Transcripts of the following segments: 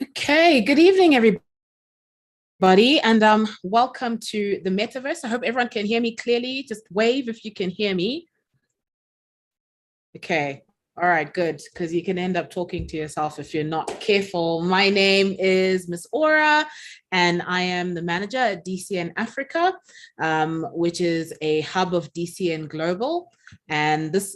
Okay, good evening, everybody, and welcome to the Metaverse. I hope everyone can hear me clearly. Just wave if you can hear me. Okay, all right, good, because you can end up talking to yourself if you're not careful. My name is Miss Aura, and I am the manager at DCN Africa, which is a hub of DCN Global. And this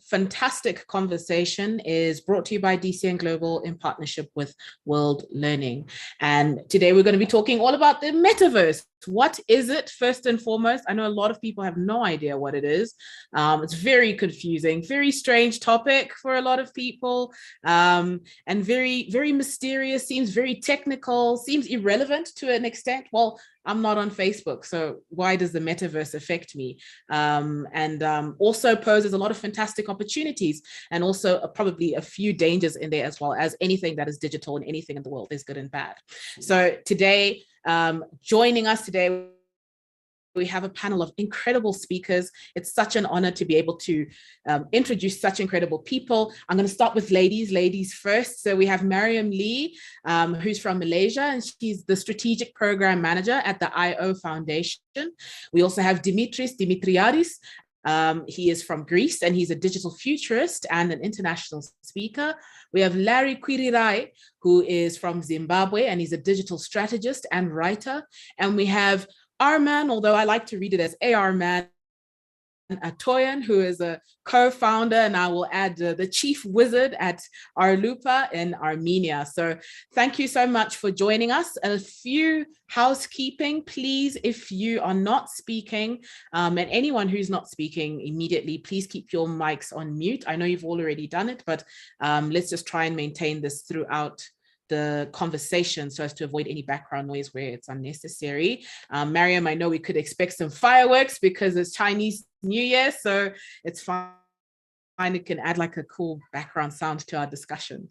fantastic conversation is brought to you by DCN Global in partnership with World Learning. And today we're going to be talking all about the metaverse. What is it, first and foremost? I know a lot of people have no idea what it is. It's very confusing, very strange topic for a lot of people, and very, very mysterious, seems very technical, seems irrelevant to an extent. Well, I'm not on Facebook, so why does the metaverse affect me? And also poses a lot of fantastic opportunities, and also probably a few dangers in there, as well as anything that is digital and anything in the world. There's good and bad. So today, joining us today, we have a panel of incredible speakers. It's such an honor to be able to introduce such incredible people. I'm going to start with ladies first. So we have Mariam Lee, who's from Malaysia, and she's the strategic program manager at the IO Foundation. We also have Dimitris Dimitriadis. He is from Greece, and he's a digital futurist and an international speaker. We have Larry Kwirirai, who is from Zimbabwe, and he's a digital strategist and writer. And we have Arman, although I like to read it as Arman Atoyan, who is a co-founder, and I will add the chief wizard at Arlupa in Armenia. So thank you so much for joining us. A few housekeeping, please, if you are not speaking, and anyone who's not speaking immediately, please keep your mics on mute. I know you've already done it, but let's just try and maintain this throughout the conversation so as to avoid any background noise where it's unnecessary. Mariam, I know we could expect some fireworks because it's Chinese New Year, so it's fine. It can add like a cool background sound to our discussion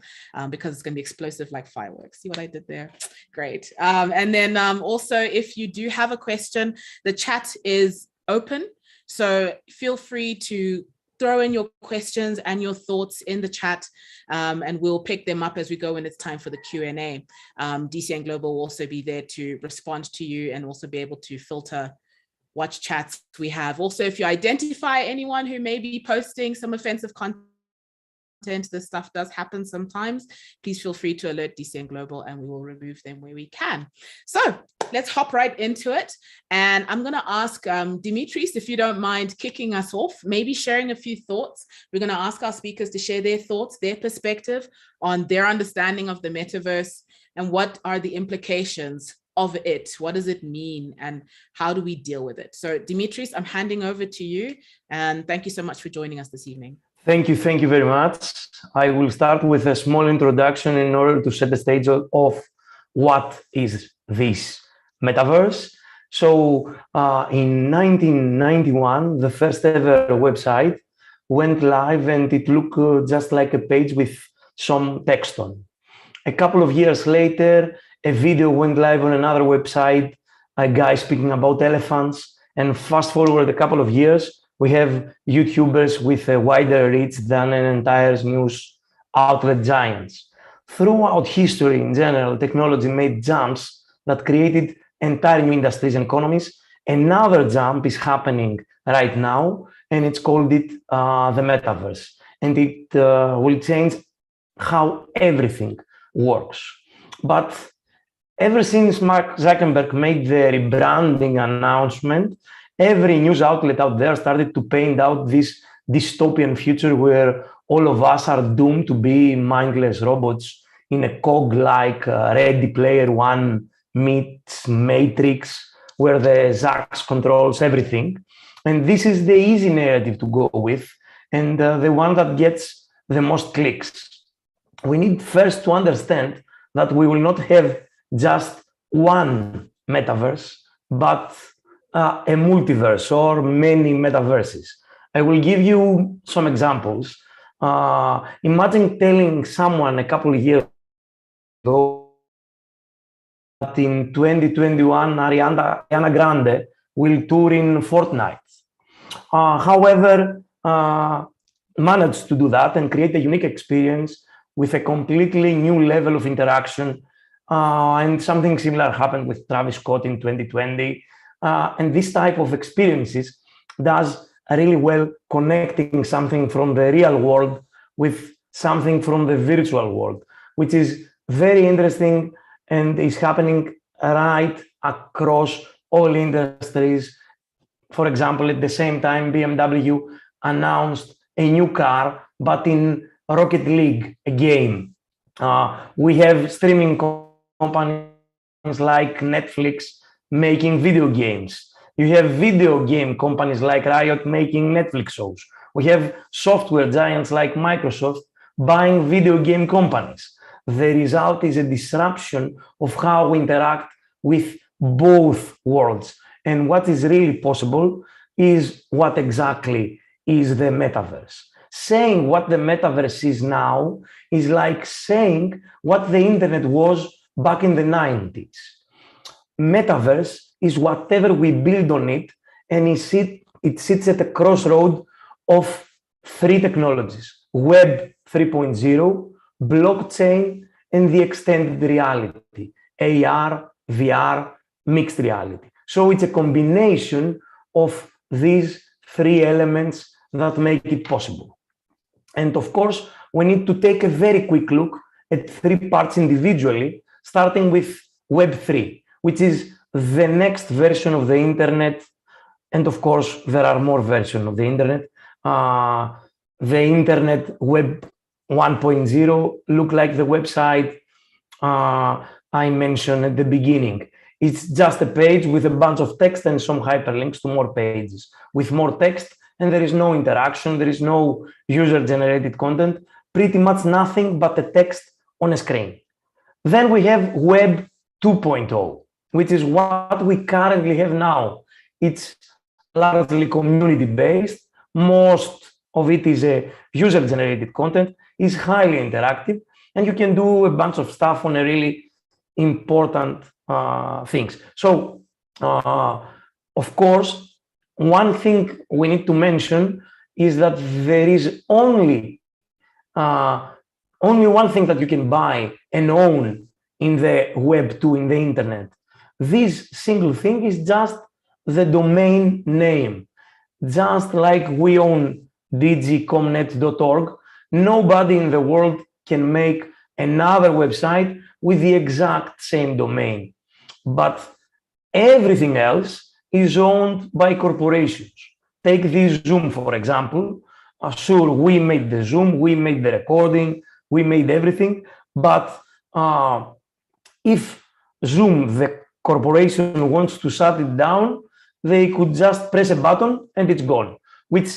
because it's going to be explosive like fireworks. See what I did there? Great. And then also, if you do have a question, the chat is open. So feel free to throw in your questions and your thoughts in the chat, and we'll pick them up as we go when it's time for the Q&A. DCN Global will also be there to respond to you and also be able to filter what chats we have. Also, if you identify anyone who may be posting some offensive content, this stuff does happen sometimes, please feel free to alert DCN Global and we will remove them where we can. So let's hop right into it. And I'm going to ask Dimitris, if you don't mind kicking us off, maybe sharing a few thoughts. We're going to ask our speakers to share their thoughts, their perspective on their understanding of the metaverse and what are the implications of it. What does it mean and how do we deal with it? So Dimitris, I'm handing over to you, and thank you so much for joining us this evening. Thank you very much. I will start with a small introduction in order to set the stage of what is this metaverse. So in 1991, the first ever website went live, and it looked just like a page with some text on. A couple of years later, a video went live on another website, a guy speaking about elephants, and fast forward a couple of years, we have YouTubers with a wider reach than an entire news outlet giants. Throughout history in general, technology made jumps that created entire new industries and economies. Another jump is happening right now, and it's called the metaverse. And it will change how everything works. But ever since Mark Zuckerberg made the rebranding announcement, every news outlet out there started to paint out this dystopian future where all of us are doomed to be mindless robots in a cog-like Ready Player One meets Matrix, where the Zax controls everything. And this is the easy narrative to go with, and the one that gets the most clicks. We need first to understand that we will not have just one metaverse, but a multiverse or many metaverses. I will give you some examples. Imagine telling someone a couple of years ago that in 2021, Ariana Grande will tour in Fortnite. However, managed to do that and create a unique experience with a completely new level of interaction. And something similar happened with Travis Scott in 2020. And this type of experiences does really well connecting something from the real world with something from the virtual world, which is very interesting and is happening right across all industries. For example, at the same time, BMW announced a new car, but in Rocket League, a game. We have streaming companies like Netflix making video games. You have video game companies like Riot making Netflix shows. We have software giants like Microsoft buying video game companies. The result is a disruption of how we interact with both worlds. And what is really possible is what exactly is the metaverse. Saying what the metaverse is now is like saying what the internet was back in the 90s. Metaverse is whatever we build on it, and it sits at the crossroad of three technologies: Web 3.0, blockchain, and the extended reality, AR, VR, mixed reality. So it's a combination of these three elements that make it possible. And of course, we need to take a very quick look at three parts individually, starting with Web 3, which is the next version of the internet. And of course, there are more versions of the internet. The internet Web 1.0 look like the website I mentioned at the beginning. It's just a page with a bunch of text and some hyperlinks to more pages with more text, and there is no interaction, there is no user-generated content, pretty much nothing but the text on a screen. Then we have Web 2.0, which is what we currently have now. It's largely community-based. Most of it is a user-generated content, is highly interactive, and you can do a bunch of stuff on a really important things. So, of course, one thing we need to mention is that there is only one thing that you can buy and own in the Web 2, in the internet. This single thing is just the domain name. Just like we own dgcomnet.org, nobody in the world can make another website with the exact same domain. But everything else is owned by corporations. Take this Zoom, for example. Sure, we made the Zoom, we made the recording, we made everything. But if Zoom, the corporation, wants to shut it down, they could just press a button and it's gone, which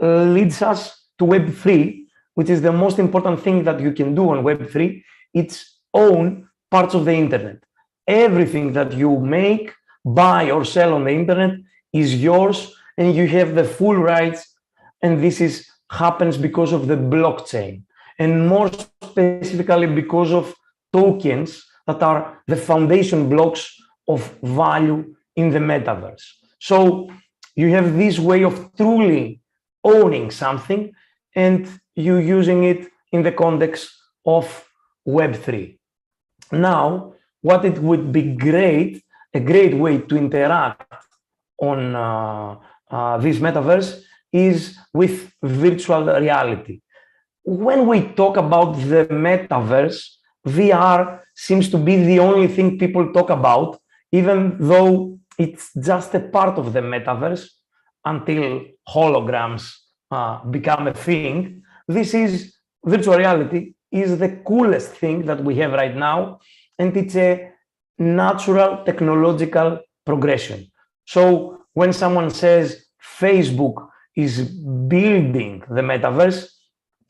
leads us to Web 3, which is the most important thing that you can do on Web 3. It's own parts of the internet. Everything that you make, buy, or sell on the internet is yours, and you have the full rights. And this happens because of the blockchain, and more specifically because of tokens that are the foundation blocks of value in the metaverse. So you have this way of truly owning something, and you using it in the context of Web 3. Now, what it would be a great way to interact on this metaverse is with virtual reality. When we talk about the metaverse, VR seems to be the only thing people talk about, even though it's just a part of the metaverse until holograms become a thing. Virtual reality is the coolest thing that we have right now, and it's a natural technological progression. So when someone says Facebook is building the metaverse,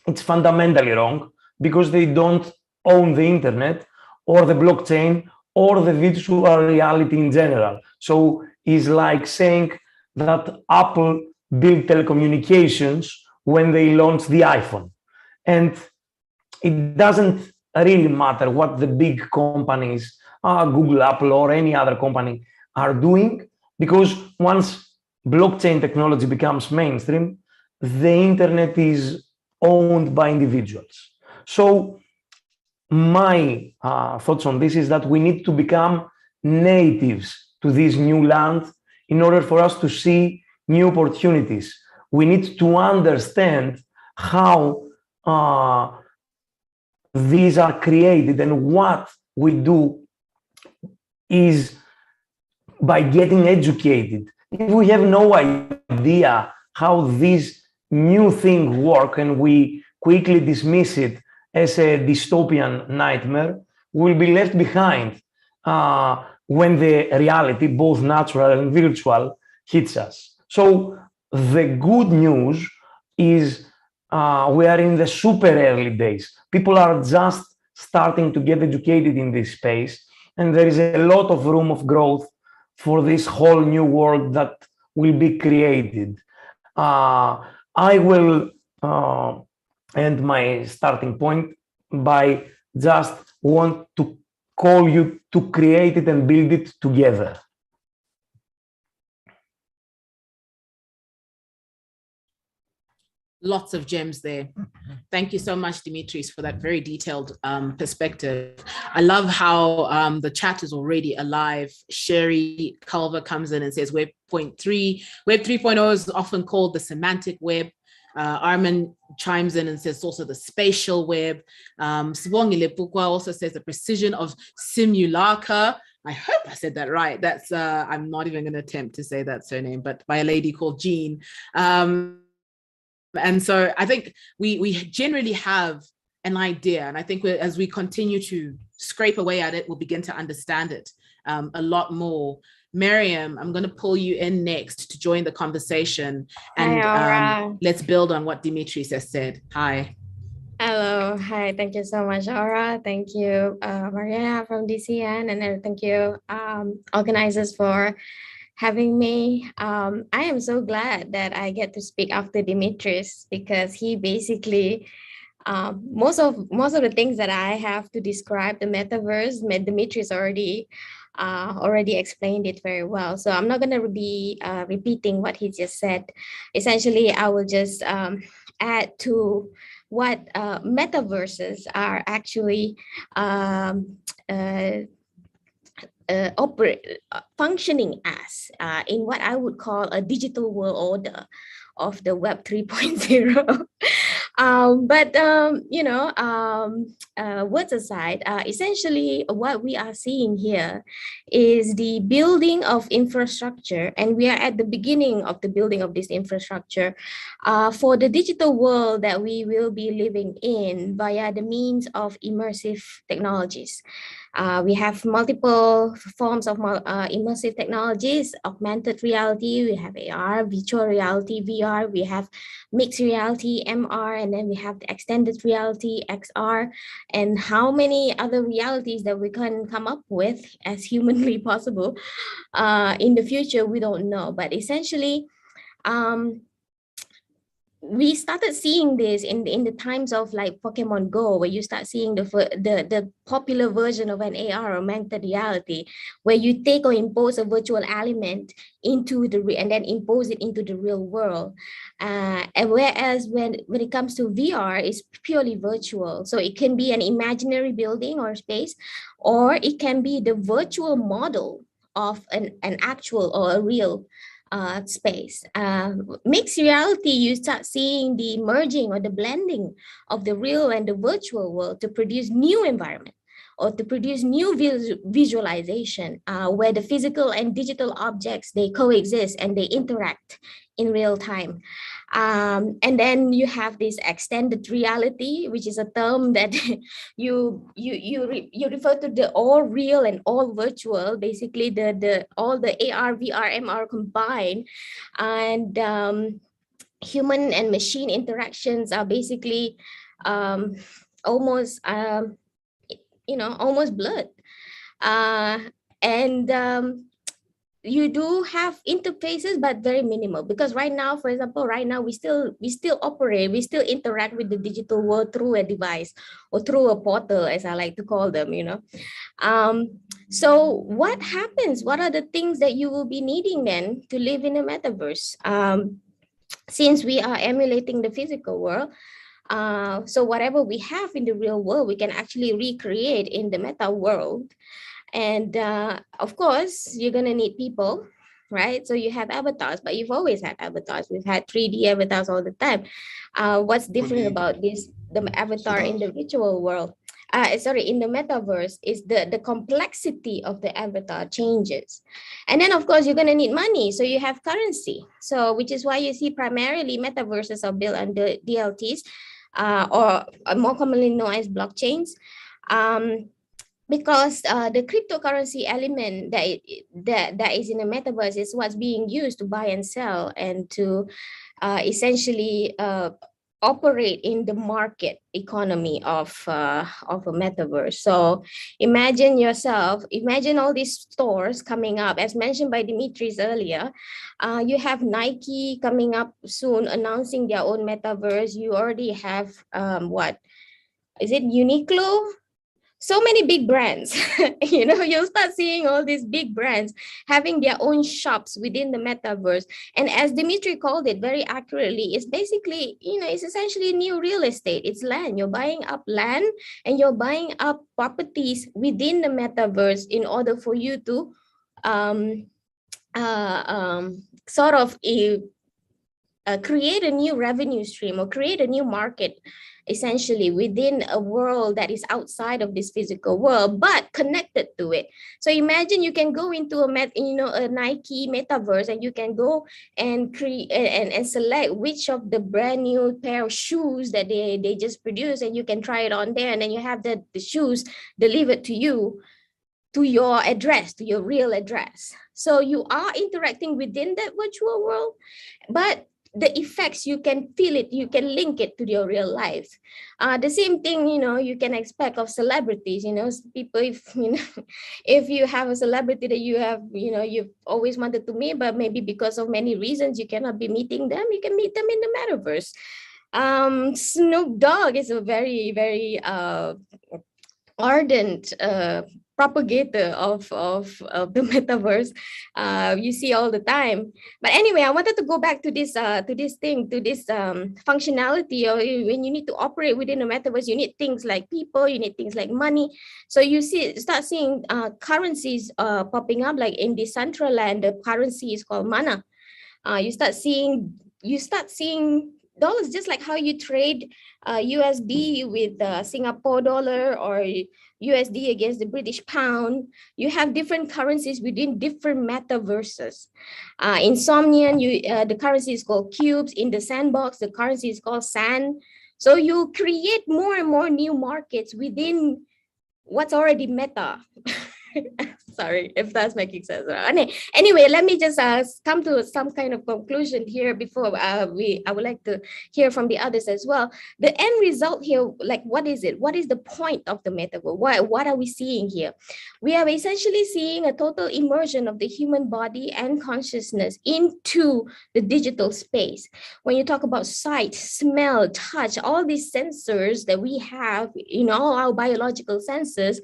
it's fundamentally wrong, because they don't own the internet or the blockchain or the virtual reality in general. So it's like saying that Apple built telecommunications when they launched the iPhone. And it doesn't really matter what the big companies, Google, Apple, or any other company are doing, because once blockchain technology becomes mainstream, the internet is owned by individuals. So my thoughts on this is that we need to become natives to this new land in order for us to see new opportunities. We need to understand how these are created, and what we do is by getting educated. If we have no idea how these new things work and we quickly dismiss it as a dystopian nightmare, we'll be left behind when the reality, both natural and virtual, hits us. So the good news is we are in the super early days. People are just starting to get educated in this space, and there is a lot of room of growth for this whole new world that will be created. I will end my starting point by just want to call you to create it and build it together. Lots of gems there. Thank you so much, Dimitris, for that very detailed perspective. I love how the chat is already alive. Sherry Culver comes in and says Web 3.0 is often called the semantic web. Armin chimes in and says it's also the spatial web. Sibongi Lepukwa also says the precision of simulacra. I hope I said that right. That's I'm not even going to attempt to say that surname, but by a lady called Jean. And so I think we generally have an idea, and I think as we continue to scrape away at it, we'll begin to understand it a lot more. Miriam, I'm going to pull you in next to join the conversation, and let's build on what Dimitris has said. Hi. Hello. Hi. Thank you so much, Aura. Thank you, Mariana from DCN, and thank you, organizers, for having me. I am so glad that I get to speak after Dimitris, because he basically most of the things that I have to describe the metaverse, Dimitris already explained it very well. So I'm not going to be repeating what he just said. Essentially, I will just add to what metaverses are actually functioning as in what I would call a digital world order of the Web 3.0. Words aside, essentially what we are seeing here is the building of infrastructure, and we are at the beginning of the building of this infrastructure for the digital world that we will be living in via the means of immersive technologies. We have multiple forms of immersive technologies: augmented reality, we have AR, virtual reality, VR, we have mixed reality, MR, and then we have the extended reality, XR, and how many other realities that we can come up with as humanly possible in the future, we don't know. But essentially, we started seeing this in the times of like Pokemon Go, where you start seeing the popular version of an AR, augmented reality, where you take or impose a virtual element into and then impose it into the real world. And whereas when it comes to VR, it's purely virtual. So it can be an imaginary building or space, or it can be the virtual model of an actual or a real space. Mixed reality, you start seeing the merging or the blending of the real and the virtual world to produce new environment, or to produce new visualization where the physical and digital objects, they coexist and they interact in real time. And then you have this extended reality, which is a term that you refer to the all real and all virtual, basically all the AR, VR, MR combined, and human and machine interactions are basically almost blurred, and you do have interfaces, but very minimal, because right now, for example, we still interact with the digital world through a device or through a portal, as I like to call them, So what happens? What are the things that you will be needing then to live in a metaverse? Since we are emulating the physical world, So whatever we have in the real world, we can actually recreate in the meta world. And of course, you're going to need people, right? So you have avatars, but you've always had avatars. We've had 3D avatars all the time. What's different about this, the avatar in the virtual world, in the metaverse, is the complexity of the avatar changes. And then of course, you're going to need money. So you have currency. So which is why you see primarily metaverses are built on the DLTs, or more commonly known as blockchains. Because the cryptocurrency element that is in the metaverse is what's being used to buy and sell and to essentially operate in the market economy of a metaverse. So imagine all these stores coming up, as mentioned by Dimitris earlier. You have Nike coming up soon, announcing their own metaverse. You already have what is it, Uniqlo? So many big brands, you'll start seeing all these big brands having their own shops within the metaverse. And as Dimitri called it very accurately, it's basically, it's essentially new real estate. It's land. You're buying up land and you're buying up properties within the metaverse in order for you to create a new revenue stream or create a new market, essentially within a world that is outside of this physical world, but connected to it. So imagine you can go into a Nike metaverse, and you can go and create and select which of the brand new pair of shoes that they just produced, and you can try it on there, and then you have the shoes delivered to you, to your address, to your real address. So you are interacting within that virtual world, but the effects, you can feel it, you can link it to your real life. The same thing, you can expect of celebrities, people, if you have a celebrity that you have, you've always wanted to meet, but maybe because of many reasons, you cannot be meeting them, you can meet them in the metaverse. Snoop Dogg is a very, very ardent propagator of the metaverse. You see all the time. But anyway, I wanted to go back to this functionality. Or when you need to operate within the metaverse, you need things like people, you need things like money. So you start seeing currencies popping up, like in Decentraland, the currency is called mana. You start seeing dollars, just like how you trade USD with Singapore dollar or USD against the British pound. You have different currencies within different metaverses. In Somnian, the currency is called cubes. In the sandbox, the currency is called sand. So you create more and more new markets within what's already meta. Sorry if that's making sense. Anyway, let me just come to some kind of conclusion here before I would like to hear from the others as well. The end result here, like, what is it? What is the point of the metaverse? What are we seeing here? We are essentially seeing a total immersion of the human body and consciousness into the digital space. When you talk about sight, smell, touch, all these sensors that we have, all our biological senses,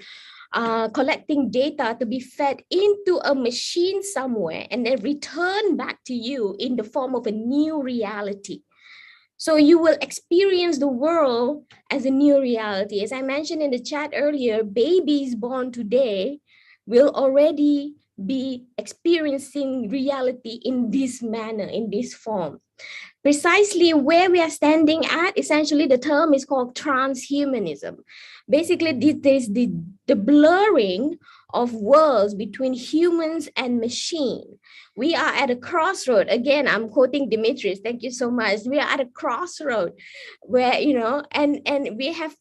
collecting data to be fed into a machine somewhere and then return back to you in the form of a new reality. So you will experience the world as a new reality. As I mentioned in the chat earlier, babies born today will already be experiencing reality in this manner, in this form. Precisely where we are standing at, essentially the term is called transhumanism. Basically, this is the blurring of worlds between humans and machine. We are at a crossroad. Again, I'm quoting Dimitris. Thank you so much. We are at a crossroad where, and we have,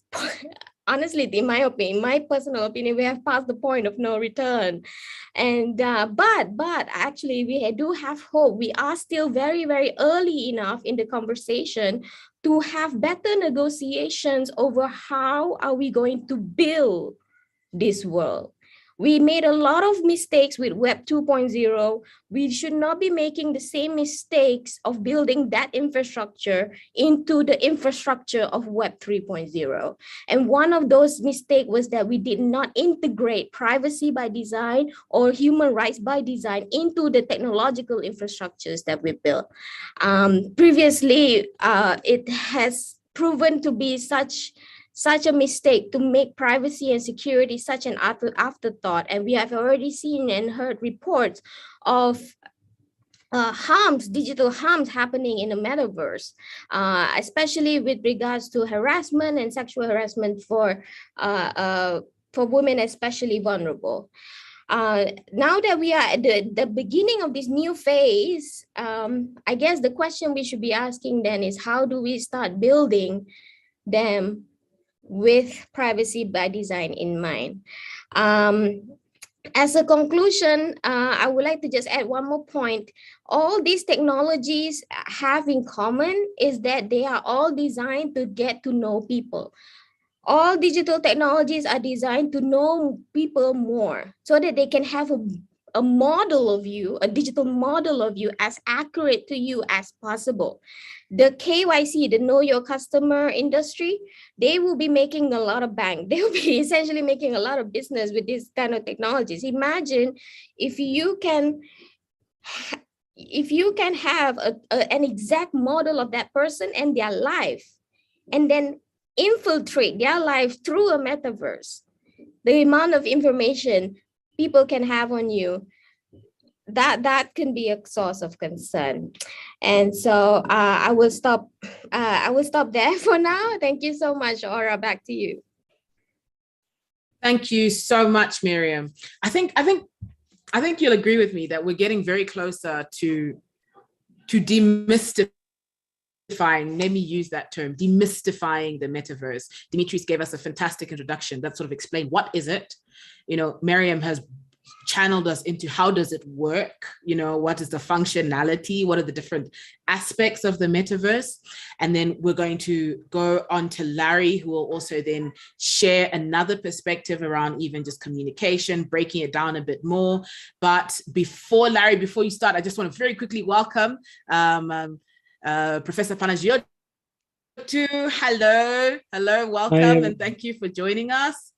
honestly, in my opinion, my personal opinion, we have passed the point of no return. And but actually, we do have hope. We are still very, very early enough in the conversation to have better negotiations over how are we going to build this world. We made a lot of mistakes with Web 2.0. We should not be making the same mistakes of building that infrastructure into the infrastructure of Web 3.0. And one of those mistakes was that we did not integrate privacy by design or human rights by design into the technological infrastructures that we built. Previously, it has proven to be such a mistake to make privacy and security such an afterthought. And we have already seen and heard reports of digital harms happening in the metaverse, especially with regards to harassment and sexual harassment for women, especially vulnerable. Now that we are at the beginning of this new phase, I guess the question we should be asking then is, how do we start building them with privacy by design in mind? As a conclusion, I would like to just add one more point. All these technologies have in common is that they are all designed to get to know people. All digital technologies are designed to know people more so that they can have a model of you, a digital model of you as accurate to you as possible. The KYC, the know your customer industry, they will be making a lot of bank. They will be essentially making a lot of business with these kind of technologies. Imagine if you can have an exact model of that person and their life, and then infiltrate their life through a metaverse. The amount of information people can have on you, that can be a source of concern. And so I will stop there for now. Thank you so much, Aura. Back to you. Thank you so much, Miriam. I think you'll agree with me that we're getting very closer to demystifying, let me use that term, demystifying the metaverse. Dimitris gave us a fantastic introduction that sort of explained what is it. Miriam has channeled us into how does it work, what is the functionality, what are the different aspects of the metaverse. And then we're going to go on to Larry, who will also then share another perspective around even just communication, breaking it down a bit more. But before you start, I just want to very quickly welcome Professor Panagiotou. Hello, welcome, and thank you for joining us.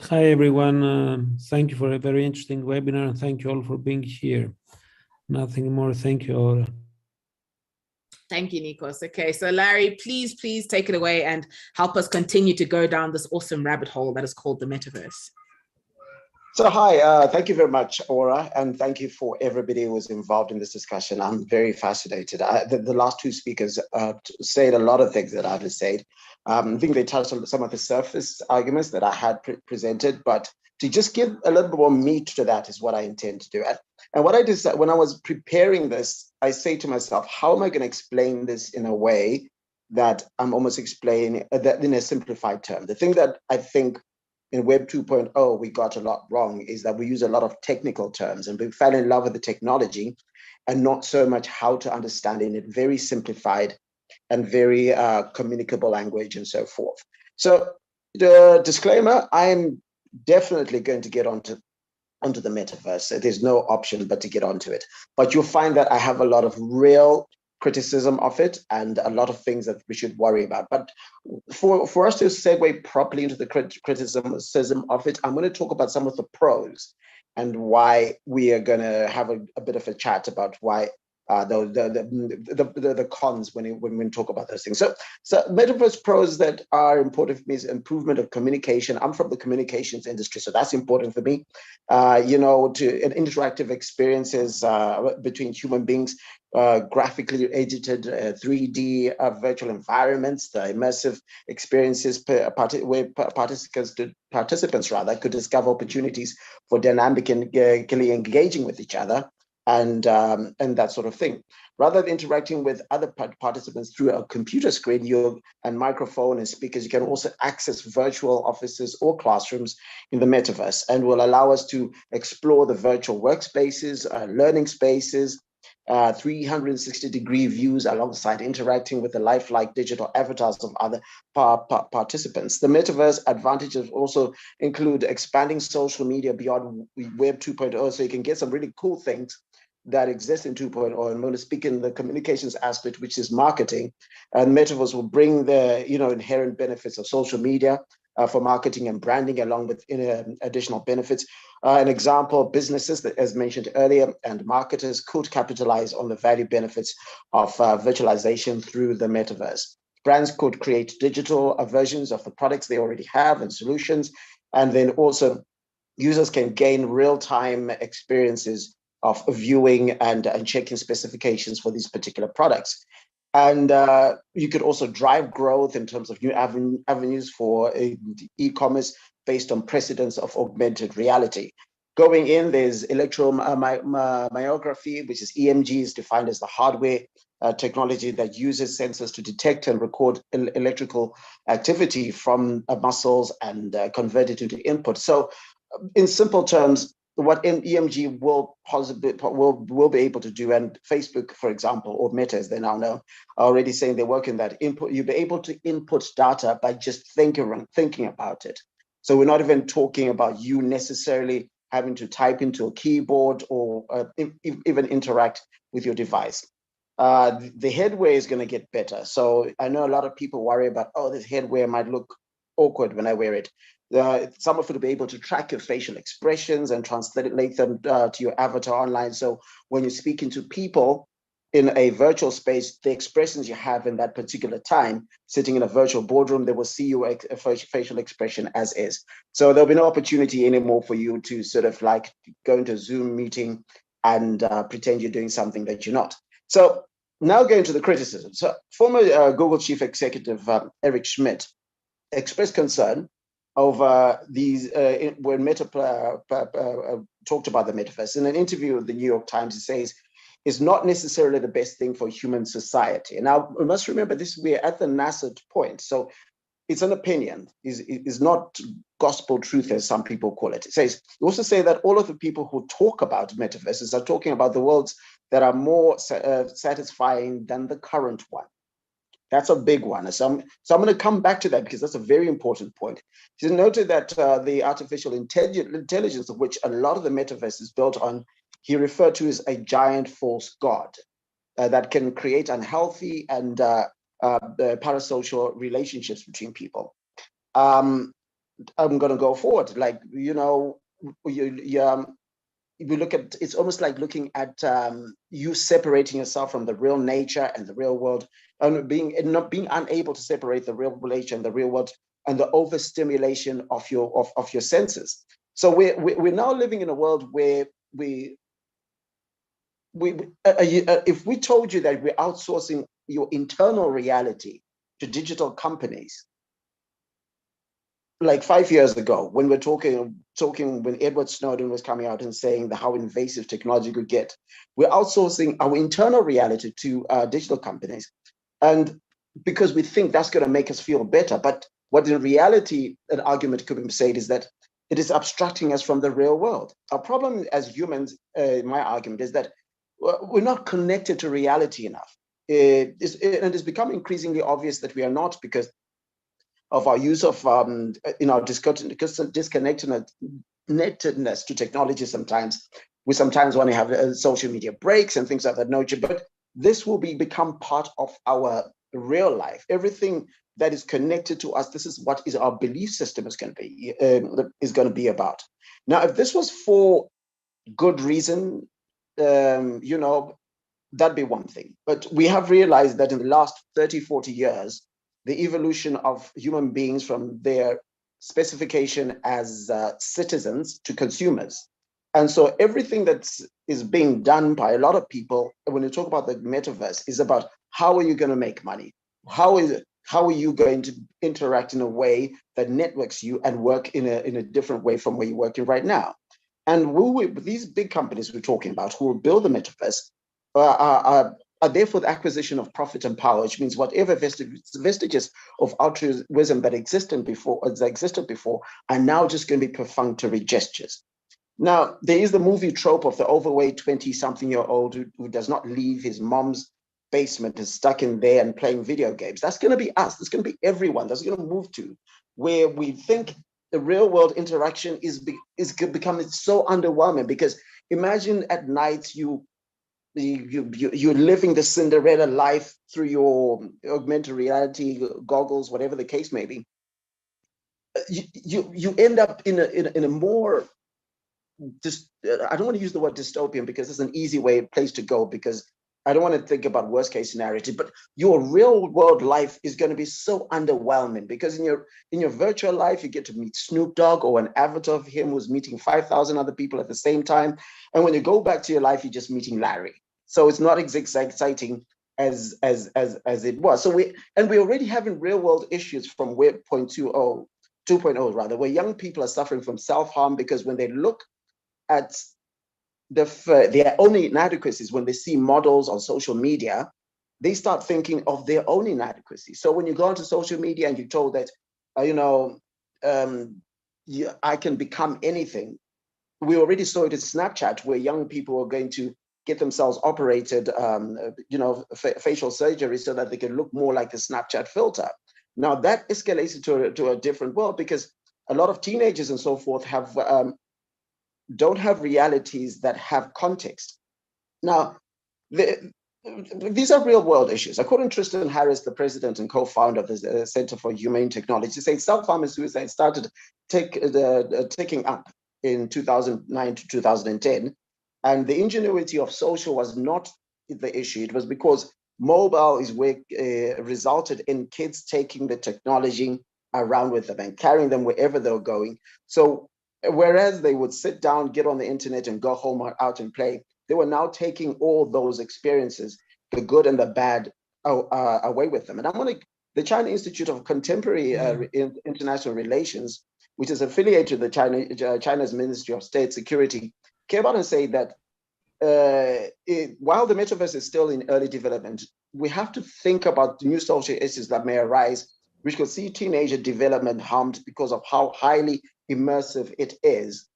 Hi, everyone. Thank you for a very interesting webinar, and thank you all for being here. Nothing more. Thank you all. Thank you, Nikos. Okay, so Larry, please take it away and help us continue to go down this awesome rabbit hole that is called the metaverse. So hi, thank you very much, Aura, and thank you for everybody who was involved in this discussion. I'm very fascinated. The last two speakers said a lot of things that I've said. I think they touched on some of the surface arguments that I had presented, but to just give a little bit more meat to that is what I intend to do. And what I did when I was preparing this, I say to myself, how am I going to explain this in a way that I'm almost explaining that in a simplified term? The thing that I think in Web 2.0 we got a lot wrong is that we use a lot of technical terms and we fell in love with the technology and not so much how to understand it in a very simplified and very communicable language and so forth. So the disclaimer, I'm definitely going to get onto the metaverse. There's no option but to get onto it. But you'll find that I have a lot of real criticism of it and a lot of things that we should worry about. But for us to segue properly into the criticism of it, I'm going to talk about some of the pros and why we are going to have a bit of a chat about why the cons when we talk about those things. So metaverse pros that are important for me is improvement of communication. I'm from the communications industry, so that's important for me. To interactive experiences between human beings, graphically edited 3D virtual environments, the immersive experiences where participants could discover opportunities for dynamically engaging with each other. And that sort of thing. Rather than interacting with other participants through a computer screen and microphone and speakers, you can also access virtual offices or classrooms in the metaverse, and will allow us to explore the virtual workspaces, learning spaces, 360-degree views alongside interacting with the lifelike digital avatars of other participants. The Metaverse Advantages also include expanding social media beyond Web 2.0, so you can get some really cool things that exist in 2.0. And I'm going to speak in the communications aspect, which is marketing. And Metaverse will bring the inherent benefits of social media for marketing and branding, along with additional benefits. An example, businesses that, as mentioned earlier, and marketers could capitalize on the value benefits of virtualization through the metaverse. Brands could create digital versions of the products they already have and solutions. And then also users can gain real-time experiences of viewing and checking specifications for these particular products. And you could also drive growth in terms of new avenues for e-commerce based on precedents of augmented reality. Going in, there's electromyography, which is EMG, is defined as the hardware technology that uses sensors to detect and record electrical activity from muscles and convert it into input. So in simple terms, what EMG will be able to do, and Facebook, for example, or Meta, as they now know, are already saying they work in that input. You'll be able to input data by just thinking about it. So we're not even talking about you necessarily having to type into a keyboard or even interact with your device. The headwear is going to get better. So I know a lot of people worry about, oh, this headwear might look awkward when I wear it. Some of it will be able to track your facial expressions and translate them to your avatar online. So when you're speaking to people in a virtual space, the expressions you have in that particular time, sitting in a virtual boardroom, they will see your facial expression as is. So there'll be no opportunity anymore for you to sort of like go into a Zoom meeting and pretend you're doing something that you're not. So now going to the criticism. So former Google chief executive Eric Schmidt expressed concern over these when Meta talked about the metaverse. In an interview with the New York Times, he says, is not necessarily the best thing for human society. And now we must remember this, we're at the nascent point. So it's an opinion, is not gospel truth, as some people call it. It says, you also say that all of the people who talk about metaverses are talking about the worlds that are more satisfying than the current one. That's a big one. So I'm going to come back to that because that's a very important point. He noted that the artificial intelligence of which a lot of the metaverse is built on, he referred to as a giant false god that can create unhealthy and parasocial relationships between people. I'm going to go forward. Like, you know, we look at, it's almost like looking at you separating yourself from the real nature and the real world, and not being unable to separate the real nature and the real world, and the overstimulation of your senses. So we're now living in a world where if we told you that we're outsourcing your internal reality to digital companies, like 5 years ago, when we're talking when Edward Snowden was coming out and saying how invasive technology could get, we're outsourcing our internal reality to digital companies, and because we think that's going to make us feel better. But what in reality, an argument could be said is that it is abstracting us from the real world. Our problem as humans, my argument is that we're not connected to reality enough. And it's become increasingly obvious that we are not, because of our use of disconnectedness to technology. Sometimes we want to have social media breaks and things of that nature, but this will become part of our real life. Everything that is connected to us, this is what is our belief system is going to be about. Now, if this was for good reason, you know, that'd be one thing. But we have realized that in the last 30, 40 years, the evolution of human beings from their specification as citizens to consumers. And so everything that is being done by a lot of people, when you talk about the metaverse, is about how are you going to make money? How are you going to interact in a way that networks you and work in a different way from where you're working right now? And these big companies we're talking about who will build the metaverse are there for the acquisition of profit and power, which means whatever vestiges of altruism that existed before are now just going to be perfunctory gestures. Now, there is the movie trope of the overweight 20-something-year-old who does not leave his mom's basement, is stuck in there and playing video games. That's going to be us. That's going to be everyone. That's going to move to where we think the real world interaction is becoming so underwhelming, because imagine at night you're living the Cinderella life through your augmented reality goggles, whatever the case may be. You end up in a more I don't want to use the word dystopian because it's an easy place to go, because I don't want to think about worst case scenario, but your real world life is going to be so underwhelming, because in your virtual life, you get to meet Snoop Dogg or an avatar of him who's meeting 5,000 other people at the same time. And when you go back to your life, you're just meeting Larry. So it's not as exciting as it was. So we already having real world issues from Web 2.0 rather, where young people are suffering from self-harm, because when they look at their own inadequacies, when they see models on social media, they start thinking of their own inadequacies. So when you go onto social media and you're told that, I can become anything. We already saw it in Snapchat, where young people are going to get themselves operated, facial surgery so that they can look more like the Snapchat filter. Now that escalates to a different world, because a lot of teenagers and so forth don't have realities that have context. Now, these are real world issues. According to Tristan Harris, the president and co-founder of the Center for Humane Technology, he says self-harm and suicide started ticking up in 2009 to 2010. And the ingenuity of social was not the issue. It was because mobile is where resulted in kids taking the technology around with them and carrying them wherever they were going. So whereas they would sit down, get on the internet and go home or out and play, they were now taking all those experiences, the good and the bad, away with them. And the China Institute of Contemporary International Relations, which is affiliated with China's Ministry of State Security, came out and said that while the metaverse is still in early development, we have to think about the new social issues that may arise, which could see teenager development harmed because of how highly immersive it is.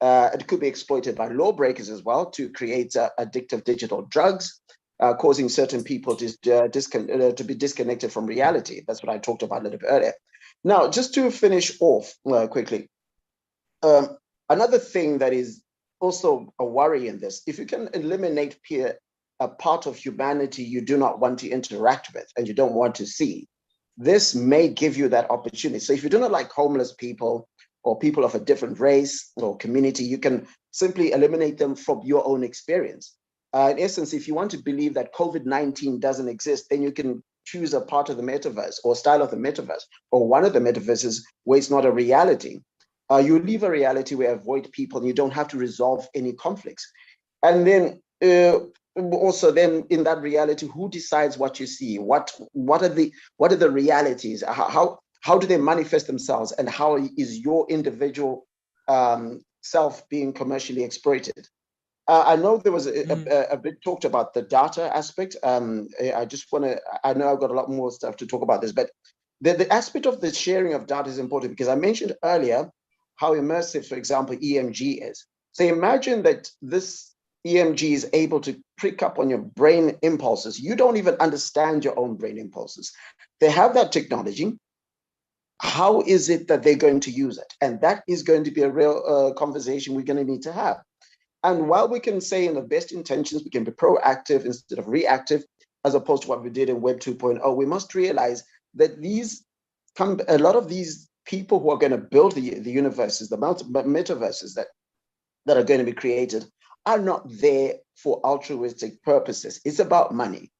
It could be exploited by lawbreakers as well to create addictive digital drugs, causing certain people to be disconnected from reality. That's what I talked about a little bit earlier. Now, just to finish off quickly, another thing that is also a worry in this, if you can eliminate a part of humanity you do not want to interact with and you don't want to see, this may give you that opportunity. So if you do not like homeless people or people of a different race or community, you can simply eliminate them from your own experience. In essence, if you want to believe that COVID-19 doesn't exist, then you can choose a part of the metaverse or style of the metaverse or one of the metaverses where it's not a reality. You leave a reality where avoid people and you don't have to resolve any conflicts. And then also then in that reality, who decides what you see? What are the realities? How do they manifest themselves? And how is your individual self being commercially exploited? I know there was a bit talked about the data aspect. I know I've got a lot more stuff to talk about this, but the aspect of the sharing of data is important, because I mentioned earlier how immersive, for example, EMG is. So imagine that this EMG is able to pick up on your brain impulses. You don't even understand your own brain impulses. They have that technology. How is it that they're going to use it? And that is going to be a real conversation we're going to need to have. And while we can say in the best intentions, we can be proactive instead of reactive, as opposed to what we did in Web 2.0, we must realize that a lot of these people who are going to build the universes, the metaverses that are going to be created, are not there for altruistic purposes. It's about money.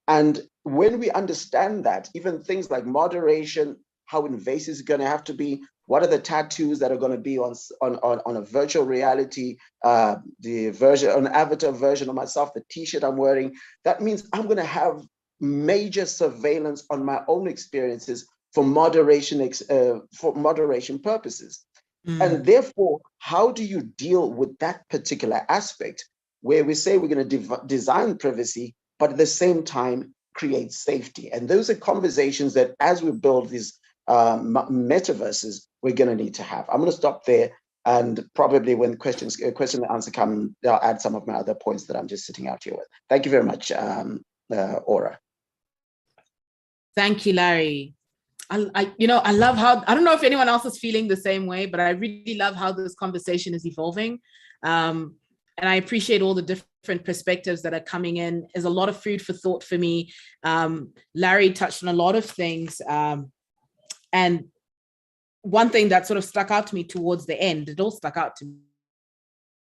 And when we understand that, even things like moderation, how invasive it's going to have to be, what are the tattoos that are going to be on a virtual reality, an avatar version of myself, the t-shirt I'm wearing, that means I'm going to have major surveillance on my own experiences for moderation purposes. And therefore, how do you deal with that particular aspect where we say we're going to design privacy, but at the same time create safety? And those are conversations that as we build these metaverses, we're going to need to have. I'm going to stop there, and probably when question and answer come, I'll add some of my other points that I'm just sitting out here with. Thank you very much, Aura. Thank you, Larry. I love how, I don't know if anyone else is feeling the same way, but I really love how this conversation is evolving. And I appreciate all the different perspectives that are coming in. There's a lot of food for thought for me. Larry touched on a lot of things. And one thing that sort of stuck out to me towards the end, it all stuck out to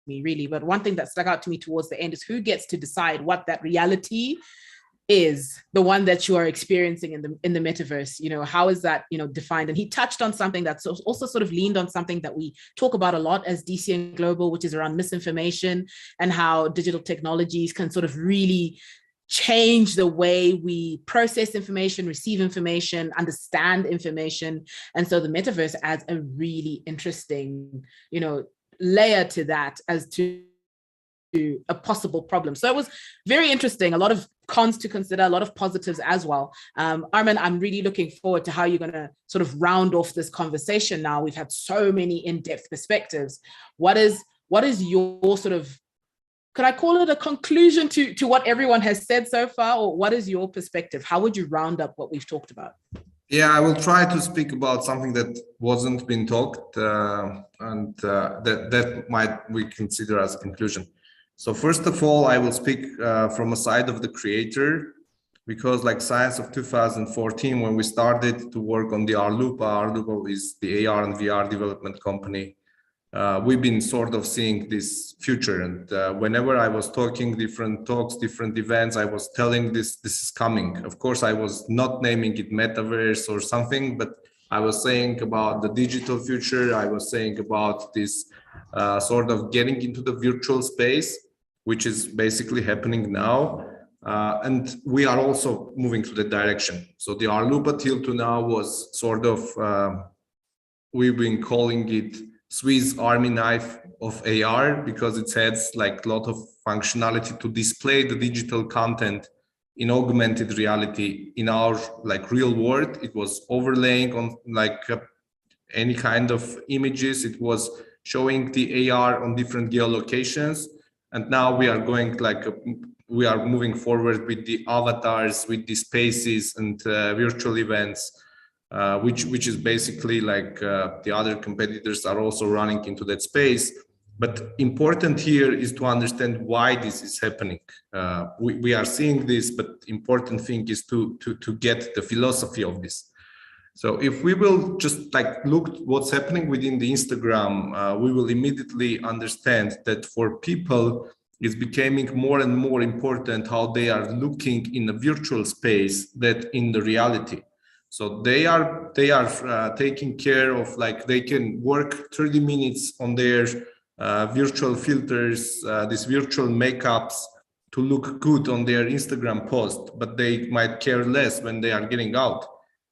me really, but one thing that stuck out to me towards the end is who gets to decide what that reality is, the one that you are experiencing in the metaverse. You know, how is that, you know, defined? And he touched on something that's also sort of leaned on something that we talk about a lot as DCN Global, which is around misinformation and how digital technologies can sort of really change the way we process information, receive information, understand information. And so the metaverse adds a really interesting, you know, layer to that as to a possible problem. So it was very interesting, a lot of cons to consider, a lot of positives as well. Armin, I'm really looking forward to how you're going to sort of round off this conversation now. We've had so many in-depth perspectives. What is your sort of, could I call it a conclusion to what everyone has said so far, or what is your perspective? How would you round up what we've talked about? Yeah, I will try to speak about something that wasn't been talked, and that might we consider as a conclusion. So first of all, I will speak from a side of the creator, because like Science of 2014, when we started to work on the Arlupa is the AR and VR development company. We've been sort of seeing this future, and whenever I was talking different talks, different events, I was telling this is coming. Of course, I was not naming it metaverse or something, but I was saying about the digital future. I was saying about this sort of getting into the virtual space, which is basically happening now. And we are also moving to that direction. So the Arlupa till to now was sort of, we've been calling it Swiss Army knife of AR, because it has like a lot of functionality to display the digital content in augmented reality in our like real world. It was overlaying on like any kind of images. It was showing the AR on different geolocations. And now we are going like, we are moving forward with the avatars, with the spaces and virtual events, which is basically like the other competitors are also running into that space. But important here is to understand why this is happening. We are seeing this, but important thing is to get the philosophy of this. So if we will just like look what's happening within the Instagram, we will immediately understand that for people, it's becoming more and more important how they are looking in a virtual space than in the reality. So they are taking care of, like, they can work 30 minutes on their virtual filters, these virtual makeups to look good on their Instagram post, but they might care less when they are getting out.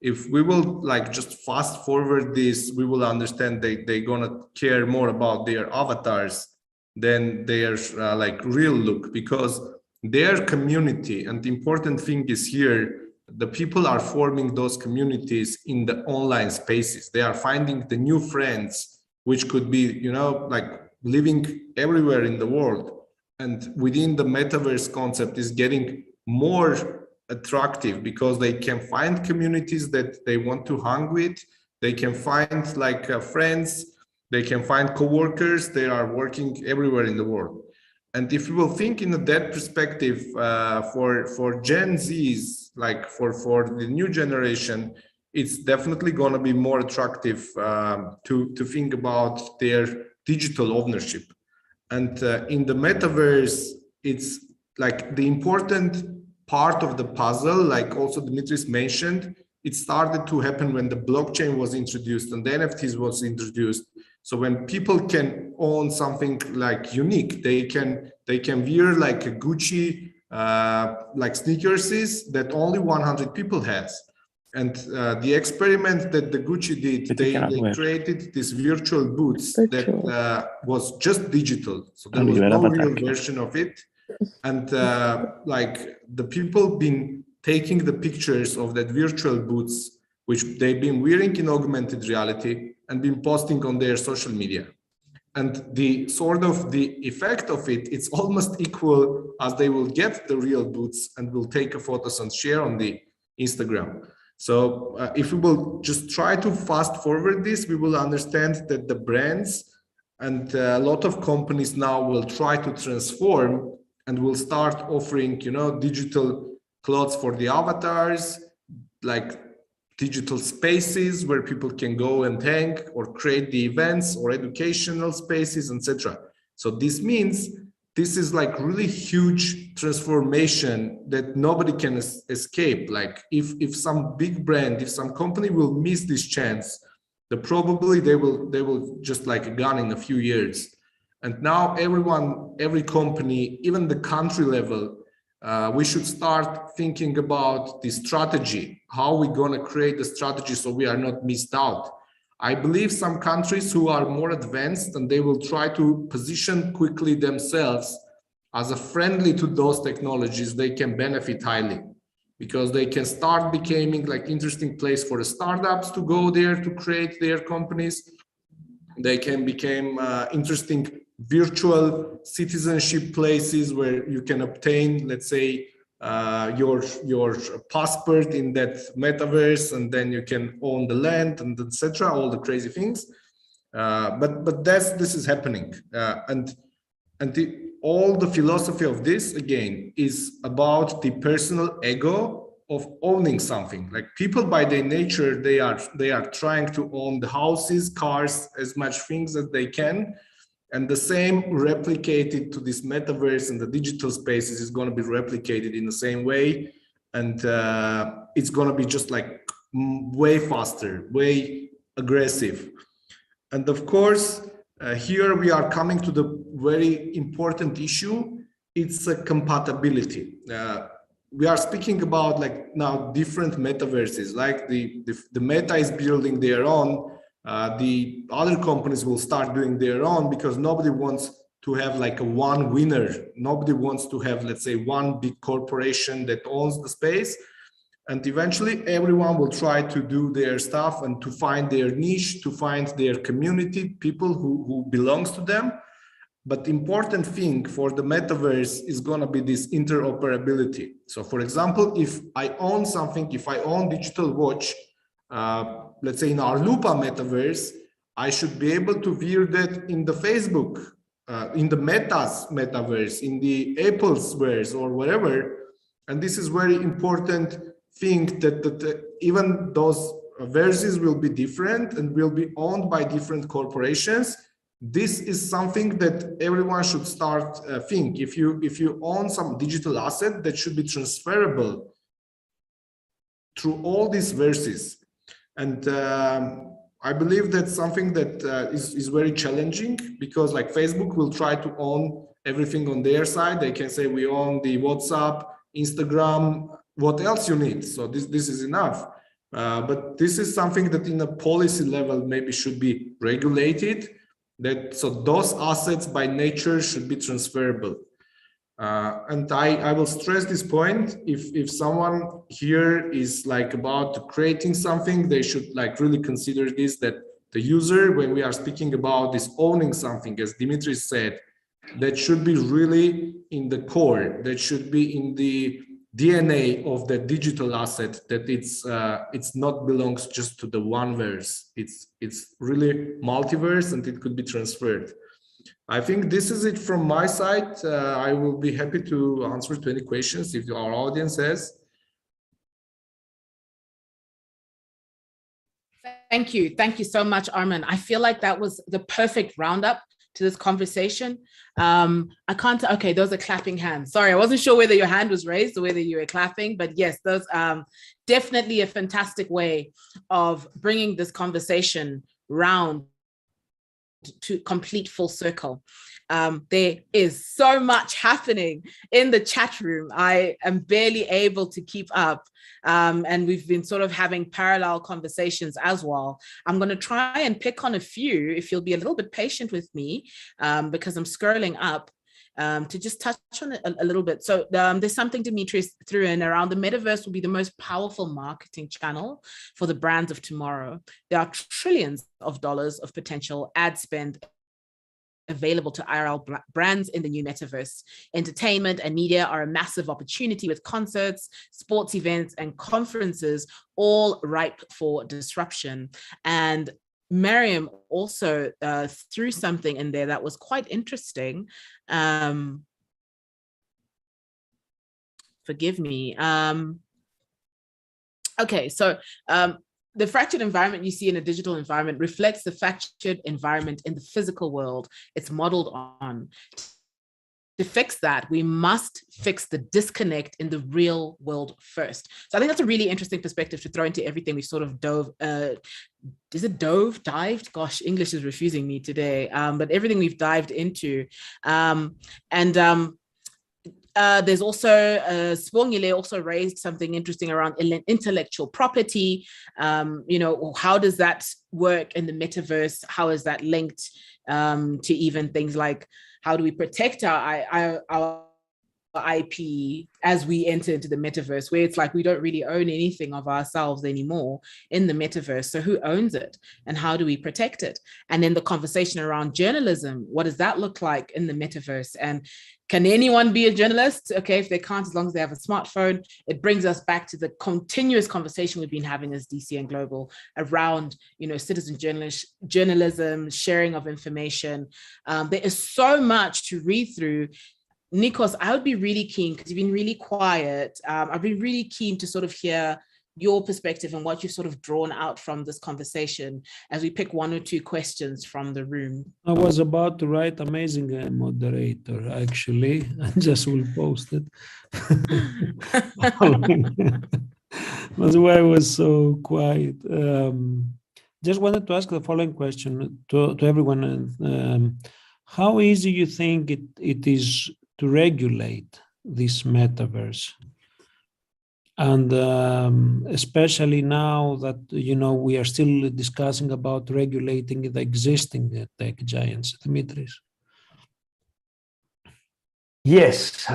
If we will like just fast forward this, we will understand they're gonna care more about their avatars than their like real look, because their community, and the important thing is here, the people are forming those communities in the online spaces. They are finding the new friends, which could be, you know, like living everywhere in the world. And within the metaverse concept is getting more attractive because they can find communities that they want to hang with. They can find like friends, they can find co-workers. They are working everywhere in the world. And if you will think in that perspective, for Gen Zs, like for the new generation, it's definitely going to be more attractive to think about their digital ownership. And in the metaverse, it's like the important part of the puzzle, like also Dimitris mentioned, it started to happen when the blockchain was introduced and the NFTs was introduced. So when people can own something like unique, they can wear like a Gucci like sneakers that only 100 people has. And the experiment that the Gucci did, they created these virtual boots that was just digital. So there was no real version of it. And like the people been taking the pictures of that virtual boots, which they've been wearing in augmented reality, and been posting on their social media. And the sort of the effect of it, it's almost equal as they will get the real boots and will take a photos and share on the Instagram. So if we will just try to fast forward this, we will understand that the brands and a lot of companies now will try to transform and will start offering, you know, digital clothes for the avatars, like digital spaces where people can go and hang or create the events, or educational spaces, etc. So this means this is like really huge transformation that nobody can escape. Like if some big brand, if some company will miss this chance, probably they will just like gone in a few years. And now every company, even the country level, we should start thinking about the strategy, how we're going to create the strategy so we are not missed out. I believe some countries who are more advanced, and they will try to position quickly themselves as a friendly to those technologies, they can benefit highly, because they can start becoming like interesting place for the startups to go there to create their companies. They can become interesting virtual citizenship places where you can obtain, let's say, your passport in that metaverse, and then you can own the land and etc. All the crazy things, but this is happening, and all the philosophy of this again is about the personal ego of owning something. Like people by their nature, they are trying to own the houses, cars, as much things as they can. And the same replicated to this metaverse and the digital spaces is going to be replicated in the same way. And it's going to be just like way faster, way aggressive. And of course, here we are coming to the very important issue. It's a compatibility. We are speaking about like now different metaverses, like the Meta is building their own. The other companies will start doing their own, because nobody wants to have like a one winner. Nobody wants to have, let's say, one big corporation that owns the space. And eventually everyone will try to do their stuff and to find their niche, to find their community, people who belongs to them. But the important thing for the metaverse is going to be this interoperability. So for example, if I own something, if I own digital watch, let's say in our Lupa metaverse, I should be able to view that in the Facebook, in the Meta's metaverse, in the Apple's verse or whatever. And this is very important thing, that even those verses will be different and will be owned by different corporations. This is something that everyone should start think. If you own some digital asset, that should be transferable through all these verses. And I believe that's something that is very challenging, because like Facebook will try to own everything on their side. They can say we own the WhatsApp, Instagram, what else you need? So this is enough. But this is something that in a policy level maybe should be regulated, so those assets by nature should be transferable. And I will stress this point. If someone here is like about creating something, they should like really consider this, that the user, when we are speaking about this owning something, as Dimitri said, that should be really in the core, that should be in the DNA of the digital asset, that it's not belongs just to the one verse. It's really multiverse, and it could be transferred. I think this is it from my side. I will be happy to answer to any questions if our audience has. Thank you so much, Armin. I feel like that was the perfect roundup to this conversation. I can't, okay, those are clapping hands. Sorry, I wasn't sure whether your hand was raised or whether you were clapping, but yes, those definitely a fantastic way of bringing this conversation round to complete full circle. There is so much happening in the chat room. I am barely able to keep up. And we've been sort of having parallel conversations as well. I'm going to try and pick on a few, if you'll be a little bit patient with me, because I'm scrolling up to just touch on it a little bit. So there's something Dimitri threw in around the metaverse will be the most powerful marketing channel for the brands of tomorrow. There are trillions of dollars of potential ad spend available to IRL brands in the new metaverse. Entertainment and media are a massive opportunity, with concerts, sports events, and conferences all ripe for disruption. And Miriam also threw something in there that was quite interesting. Forgive me. Okay, so the fractured environment you see in a digital environment reflects the fractured environment in the physical world it's modeled on. To fix that, we must fix the disconnect in the real world first. So I think that's a really interesting perspective to throw into everything we've sort of dived? Gosh, English is refusing me today. But everything we've dived into. There's also, Spongile also raised something interesting around intellectual property. How does that work in the metaverse? How is that linked to even things like, how do we protect our IP as we enter into the metaverse, where it's like we don't really own anything of ourselves anymore in the metaverse. So who owns it and how do we protect it? And then the conversation around journalism, what does that look like in the metaverse? And can anyone be a journalist? Okay, if they can't, as long as they have a smartphone. It brings us back to the continuous conversation we've been having as DCN Global around, citizen journalism, sharing of information. There is so much to read through. Nikos, I would be really keen, because you've been really quiet. I'd be really keen to sort of hear your perspective and what you've sort of drawn out from this conversation as we pick one or two questions from the room. I was about to write amazing moderator, actually. I just will post it. That's why I was so quiet. Just wanted to ask the following question to everyone. How easy you think it is to regulate this metaverse? And especially now that, we are still discussing about regulating the existing tech giants. Dimitris. Yes,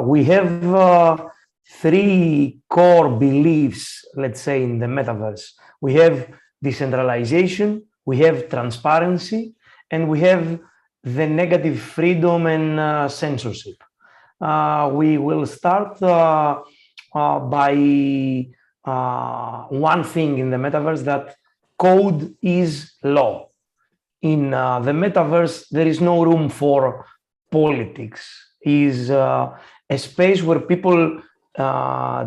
we have three core beliefs, let's say, in the metaverse. We have decentralization, we have transparency, and we have the negative freedom and censorship. We will start by one thing in the metaverse, that code is law. In the metaverse, there is no room for politics. Is a space where people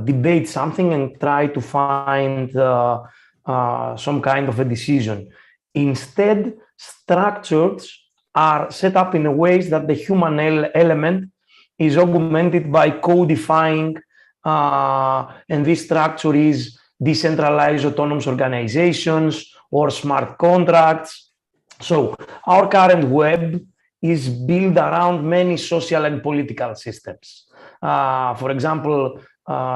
debate something and try to find some kind of a decision. Instead, structures are set up in a ways that the human element is augmented by codifying, and this structure is decentralized autonomous organizations or smart contracts. So our current web is built around many social and political systems. For example,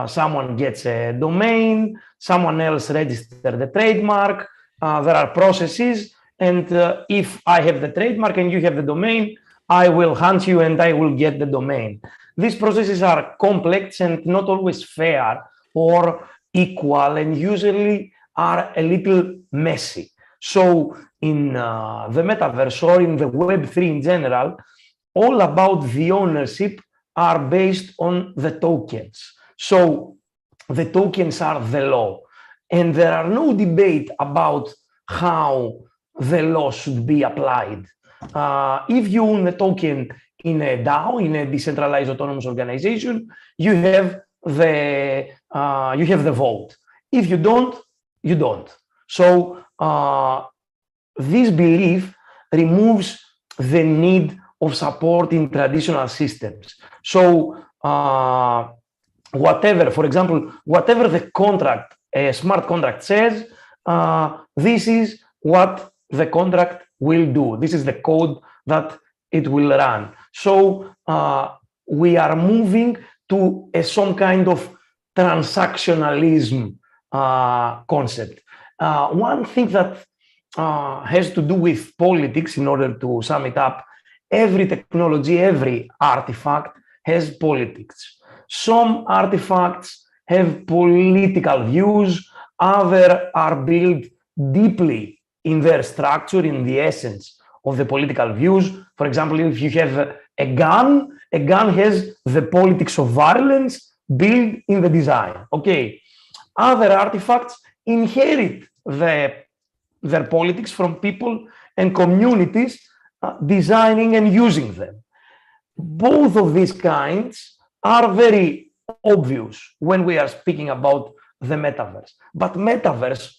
someone gets a domain, someone else registers the trademark, there are processes, and if I have the trademark and you have the domain, I will hunt you and I will get the domain. These processes are complex and not always fair or equal, and usually are a little messy. So in the metaverse or in the Web3 in general, all about the ownership are based on the tokens. So the tokens are the law, and there are no debate about how the law should be applied. If you own a token in a DAO, in a decentralized autonomous organization, you have the vote. If you don't, you don't. So this belief removes the need of support in traditional systems. So whatever, for example, whatever the contract, a smart contract says, this is what the contract will do. This is the code that it will run. So we are moving to some kind of transactionalism concept. One thing that has to do with politics, in order to sum it up, every technology, every artifact has politics. Some artifacts have political views, others are built deeply in their structure, in the essence of the political views. For example, if you have a gun has the politics of violence built in the design. Okay, other artifacts inherit their politics from people and communities designing and using them. Both of these kinds are very obvious when we are speaking about the metaverse. But metaverse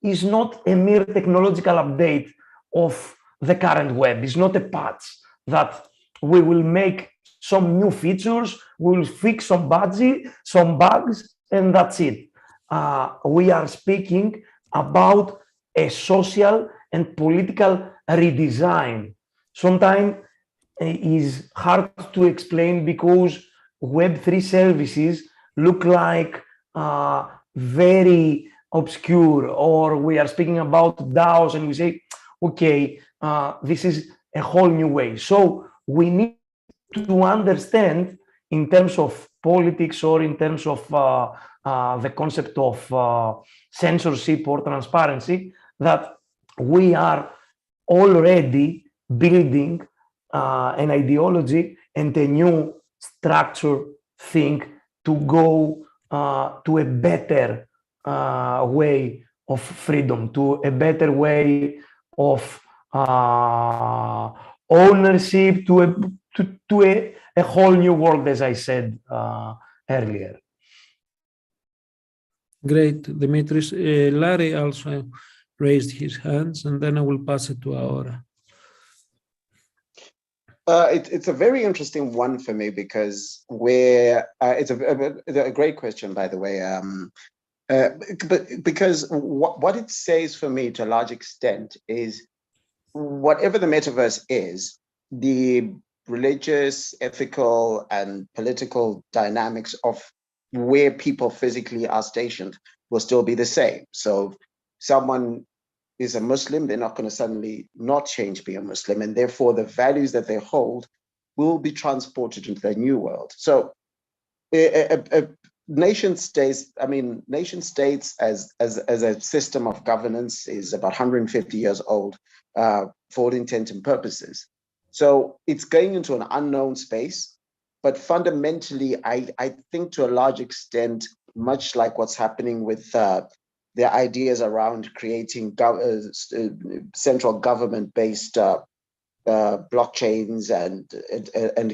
is not a mere technological update of the current web. It's not a patch that we will make some new features, we will fix some bugs, and that's it. We are speaking about a social and political redesign. Sometimes is hard to explain because Web3 services look like very obscure, or we are speaking about DAOs and we say, okay, this is a whole new way. So we need to understand in terms of politics or in terms of the concept of censorship or transparency, that we are already building an ideology and a new structure thing to go to a better way of freedom, to a better way of ownership, to a whole new world, as I said earlier. Great, Dimitris. Larry also raised his hands, and then I will pass it to Aura. It's a very interesting one for me because it's a great question, by the way. But because what it says for me to a large extent is whatever the metaverse is, the religious, ethical, and political dynamics of where people physically are stationed will still be the same. So someone is a Muslim, they're not going to suddenly not change being a Muslim, and therefore the values that they hold will be transported into the new world. So nation states as a system of governance is about 150 years old for all intents and purposes. So it's going into an unknown space, but fundamentally, I think to a large extent, much like what's happening with the ideas around creating central government-based blockchains and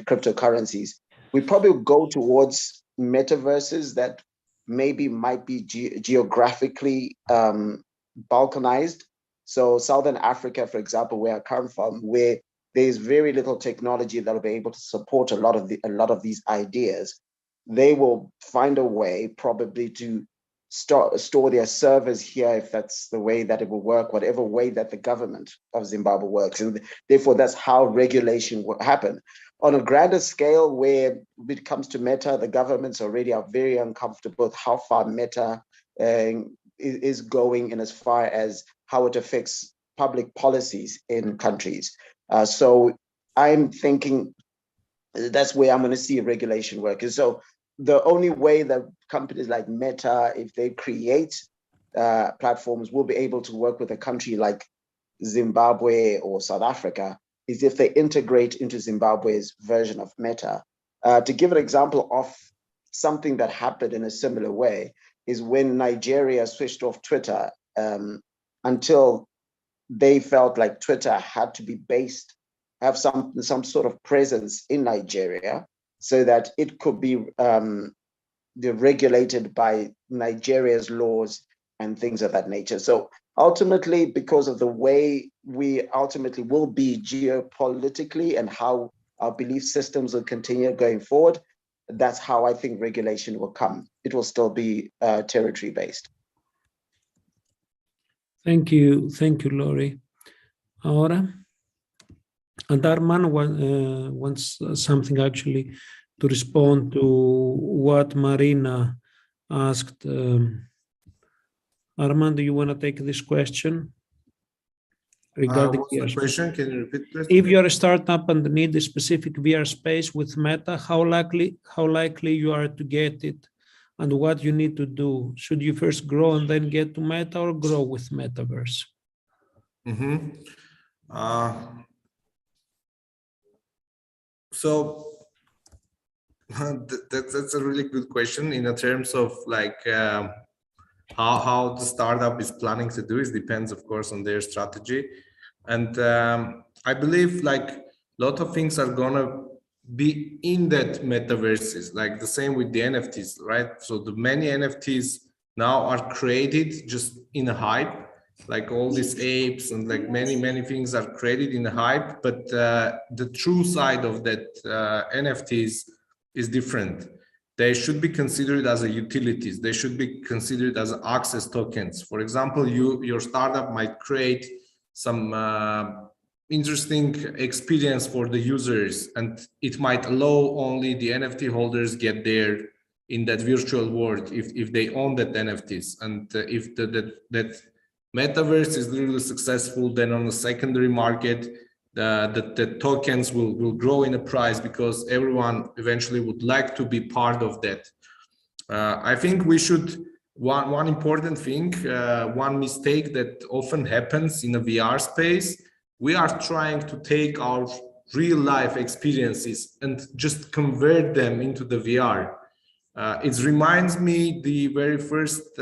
cryptocurrencies, we probably go towards metaverses that maybe might be geographically balkanized. So Southern Africa, for example, where I come from, where there's very little technology that will be able to support a lot of these ideas, they will find a way probably to store their servers here, if that's the way that it will work, whatever way that the government of Zimbabwe works. And therefore, that's how regulation will happen. On a grander scale, where it comes to Meta, the governments already are very uncomfortable with how far Meta is going in as far as how it affects public policies in countries. So I'm thinking that's where I'm going to see regulation work. And so the only way that companies like Meta, if they create platforms, will be able to work with a country like Zimbabwe or South Africa is if they integrate into Zimbabwe's version of Meta. To give an example of something that happened in a similar way is when Nigeria switched off Twitter until they felt like Twitter had to be have some sort of presence in Nigeria so that it could be regulated by Nigeria's laws and things of that nature. So ultimately, because of the way we ultimately will be geopolitically and how our belief systems will continue going forward, that's how I think regulation will come. It will still be territory-based. Thank you, Laurie. Ahora, and Arman wants something actually to respond to what Marina asked. Arman, do you want to take this question? Regarding what's the question? Can you repeat, please? If you're a startup and need a specific VR space with Meta, how likely you are to get it, and what you need to do? Should you first grow and then get to Meta, or grow with Metaverse? So that's a really good question in terms of like how the startup is planning to do. It depends, of course, on their strategy. And I believe like a lot of things are gonna be in that metaverses, like the same with the NFTs, right? So the many NFTs now are created just in a hype, like all these apes and like many things are created in the hype, but the true side of that NFTs is different. They should be considered as a utilities. They should be considered as access tokens. For example, your startup might create some interesting experience for the users, and it might allow only the NFT holders get there in that virtual world if they own that NFTs. And if that metaverse is really successful, then on the secondary market, the tokens will grow in a price because everyone eventually would like to be part of that. I think we should, one important thing, one mistake that often happens in a VR space, we are trying to take our real life experiences and just convert them into the VR. It reminds me the very first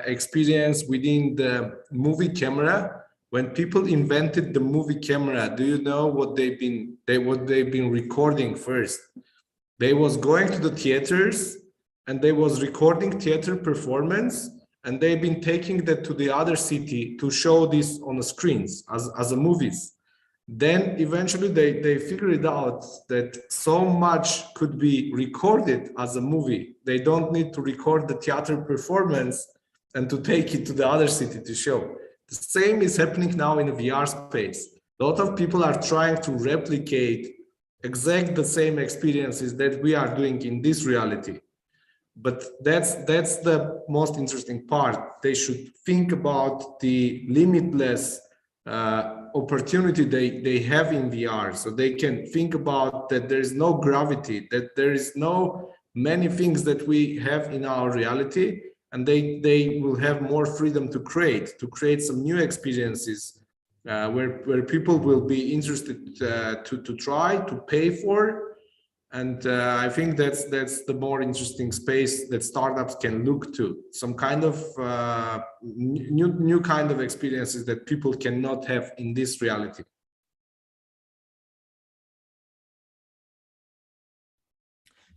experience within the movie camera. When people invented the movie camera, do you know what they've been recording first? They was going to the theaters and they was recording theater performance, and they've been taking that to the other city to show this on the screens as a movies. Then eventually they figured out that so much could be recorded as a movie. They don't need to record the theater performance and to take it to the other city to show. The same is happening now in the VR space. A lot of people are trying to replicate exact the same experiences that we are doing in this reality. But that's the most interesting part. They should think about the limitless opportunity they have in VR. So they can think about that there is no gravity, that there is no many things that we have in our reality, and they will have more freedom to create some new experiences where people will be interested to try, to pay for. And I think that's the more interesting space that startups can look to, some kind of new kind of experiences that people cannot have in this reality.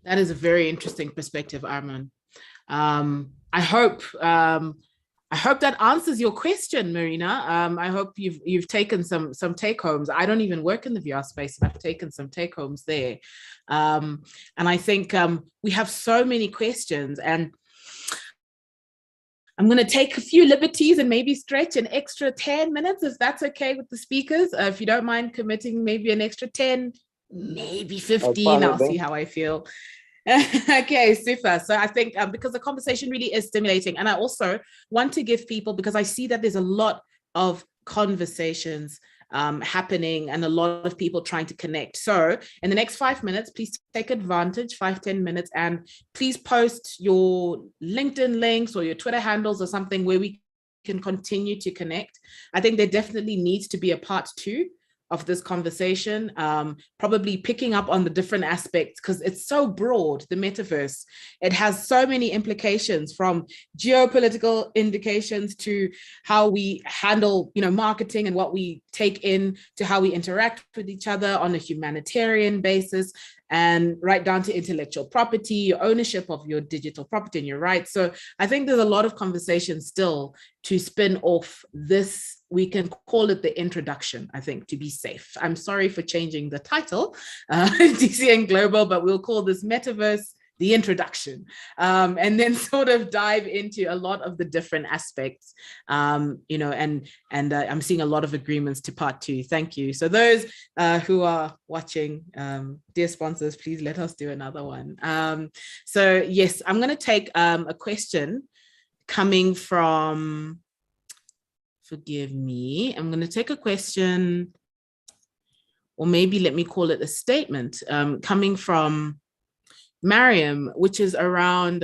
That is a very interesting perspective, Arman. I hope that answers your question, Marina. I hope you've taken some take homes. I don't even work in the VR space, and I've taken some take homes there. And I think we have so many questions, and I'm going to take a few liberties and maybe stretch an extra 10 minutes, if that's okay with the speakers. If you don't mind committing maybe an extra 10, maybe 15, I'll see how I feel. Okay, super. So I think because the conversation really is stimulating, and I also want to give people, because I see that there's a lot of conversations happening and a lot of people trying to connect. So in the next 5 minutes, please take advantage, 5-10 minutes, and please post your LinkedIn links or your Twitter handles or something where we can continue to connect. I think there definitely needs to be a part 2 of this conversation, probably picking up on the different aspects, because it's so broad, the metaverse. It has so many implications, from geopolitical indications to how we handle, marketing and what we take in, to how we interact with each other on a humanitarian basis, and right down to intellectual property, your ownership of your digital property and your rights. So I think there's a lot of conversation still to spin off this. We can call it the introduction, I think, to be safe. I'm sorry for changing the title, DCN Global, but we'll call this Metaverse the introduction, and then sort of dive into a lot of the different aspects, and I'm seeing a lot of agreements to part 2. Thank you. So those who are watching, dear sponsors, please let us do another one. So yes, I'm going to take a question coming from, forgive me, I'm going to take a question, or maybe let me call it a statement, coming from Mariam, which is around,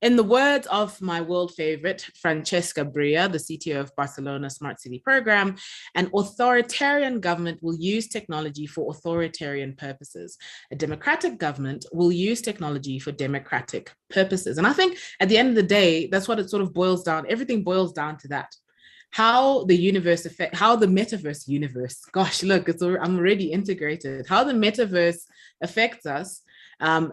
in the words of my world favorite, Francesca Bria, the CTO of Barcelona Smart City Program, an authoritarian government will use technology for authoritarian purposes. A democratic government will use technology for democratic purposes. And I think at the end of the day, that's what it sort of boils down. Everything boils down to that. How the universe how the metaverse universe, gosh, look, I'm already integrated. How the metaverse affects us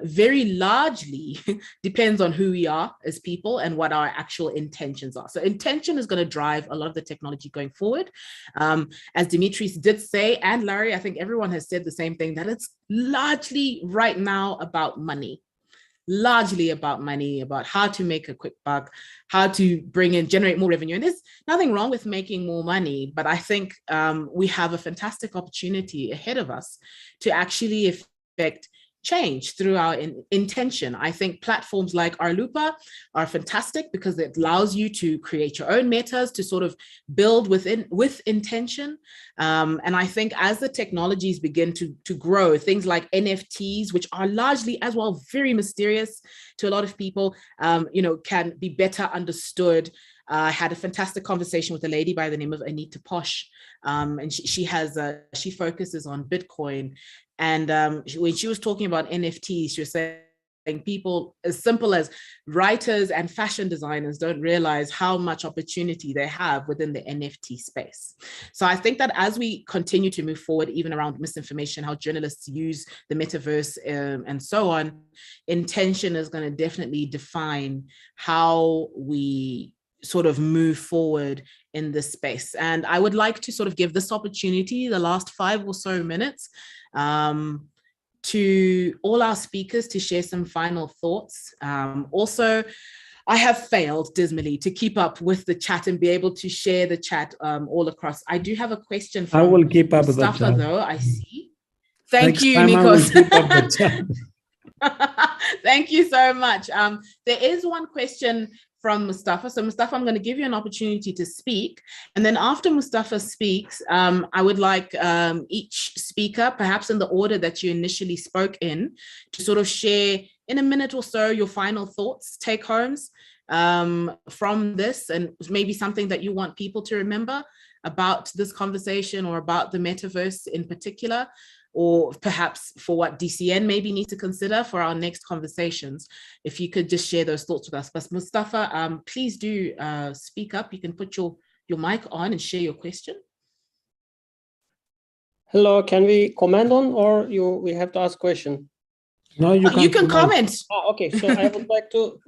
very largely depends on who we are as people and what our actual intentions are. So intention is going to drive a lot of the technology going forward. As Dimitris did say, and Larry, I think everyone has said the same thing, that it's largely right now about money. Largely about money, about how to make a quick buck, how to generate more revenue. And there's nothing wrong with making more money, but I think we have a fantastic opportunity ahead of us to actually affect change through our intention. I think platforms like Arlupa are fantastic because it allows you to create your own metas, to sort of build with intention. And I think as the technologies begin to grow, things like NFTs, which are largely as well very mysterious to a lot of people, can be better understood. I had a fantastic conversation with a lady by the name of Anita Posh, and she focuses on Bitcoin. And when she was talking about NFTs, she was saying people as simple as writers and fashion designers don't realize how much opportunity they have within the NFT space. So I think that as we continue to move forward, even around misinformation, how journalists use the metaverse and so on, intention is going to definitely define how we sort of move forward in this space. And I would like to sort of give this opportunity, the last 5 or so minutes, to all our speakers to share some final thoughts. Also, I have failed dismally to keep up with the chat and be able to share the chat all across. I do have a question from I will keep up Mustafa, with the chat. though, I see. Thank Next you, time Nikos. I will keep up the chat. Thank you so much. There is one question from Mustafa. So Mustafa, I'm going to give you an opportunity to speak. And then after Mustafa speaks, I would like each speaker, perhaps in the order that you initially spoke in, to sort of share in a minute or so your final thoughts, take homes from this, and maybe something that you want people to remember about this conversation or about the metaverse in particular, or perhaps for what DCN maybe need to consider for our next conversations. If you could just share those thoughts with us. But Mustafa, please do speak up. You can put your mic on and share your question. Hello, can we comment on, or we have to ask question? No, you can comment. Okay, so I would like to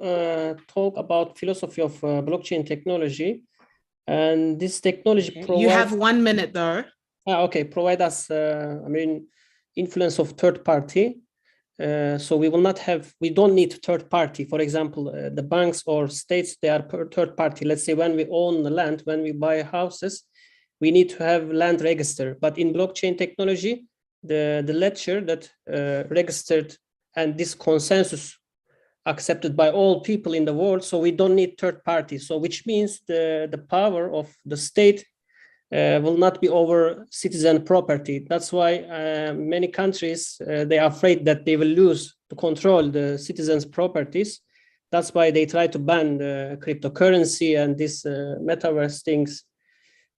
talk about philosophy of blockchain technology. And this technology provides... You have 1 minute though. Okay, provide us, influence of third party. So we don't need third party. For example, the banks or states, they are third party. Let's say when we own the land, when we buy houses, we need to have land register. But in blockchain technology, the ledger that registered and this consensus accepted by all people in the world. So we don't need third party. So which means the power of the state will not be over citizen property. That's why many countries, they are afraid that they will lose to control the citizens' properties. That's why they try to ban the cryptocurrency and this metaverse things.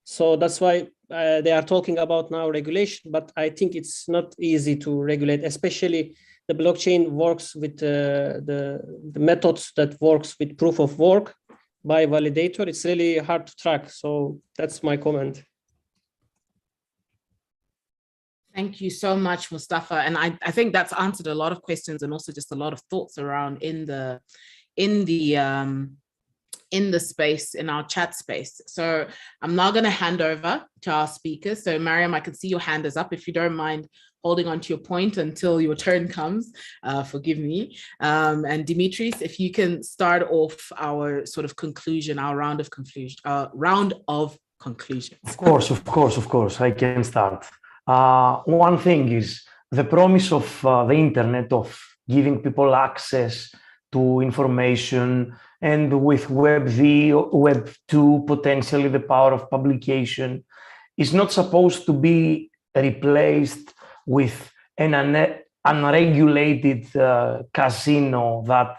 So that's why they are talking about now regulation, but I think it's not easy to regulate, especially the blockchain works with the methods that works with proof of work by validator. It's really hard to track. So that's my comment. Thank you so much, Mustafa. And I think that's answered a lot of questions and also just a lot of thoughts around in the space, in our chat space. So I'm now going to hand over to our speakers. So Mariam, I can see your hand is up. If you don't mind holding on to your point until your turn comes, forgive me. And Dimitris, if you can start off our sort of conclusion, our round of conclusions. Of course, I can start. One thing is the promise of the internet, of giving people access to information, and with Web 2, potentially the power of publication, is not supposed to be replaced with an unregulated casino that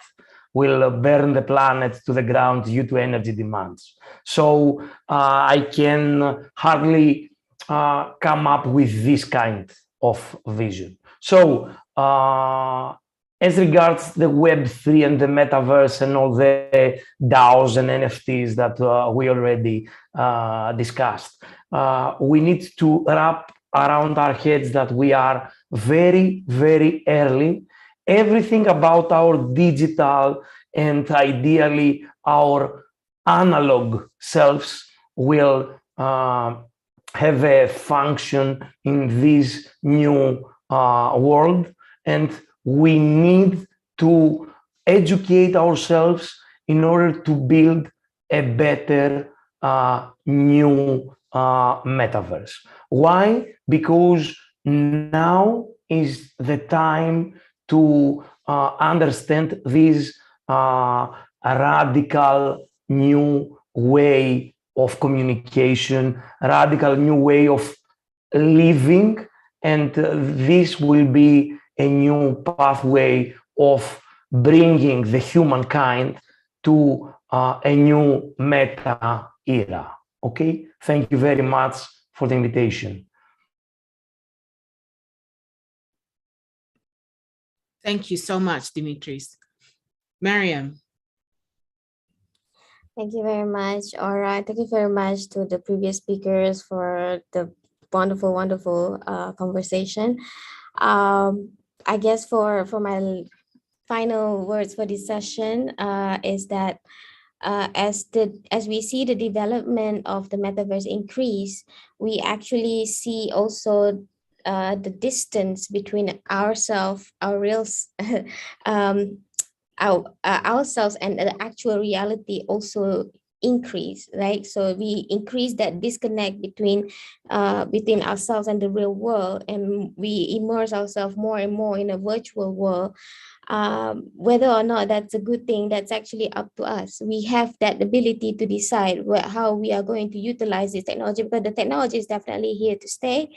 will burn the planet to the ground due to energy demands. So I can hardly come up with this kind of vision. So as regards the Web3 and the metaverse and all the DAOs and NFTs that we already discussed, we need to wrap around our heads that we are very, very early everything about our digital and ideally our analog selves will have a function in this new world, and we need to educate ourselves in order to build a better new metaverse. Why? Because now is the time to understand this radical new way of communication, radical new way of living, and this will be a new pathway of bringing the humankind to a new meta era. Okay, thank you very much for the invitation. Thank you so much, Dimitris. Mariam. Thank you very much, Aura. Thank you very much to the previous speakers for the wonderful, wonderful conversation. I guess for my final words for this session is that as we see the development of the metaverse increase, we actually see also the distance between ourselves, our real ourselves and the actual reality also increase, right? So we increase that disconnect between ourselves and the real world, and we immerse ourselves more and more in a virtual world. Whether or not that's a good thing, that's actually up to us. We have that ability to decide how we are going to utilize this technology, because the technology is definitely here to stay.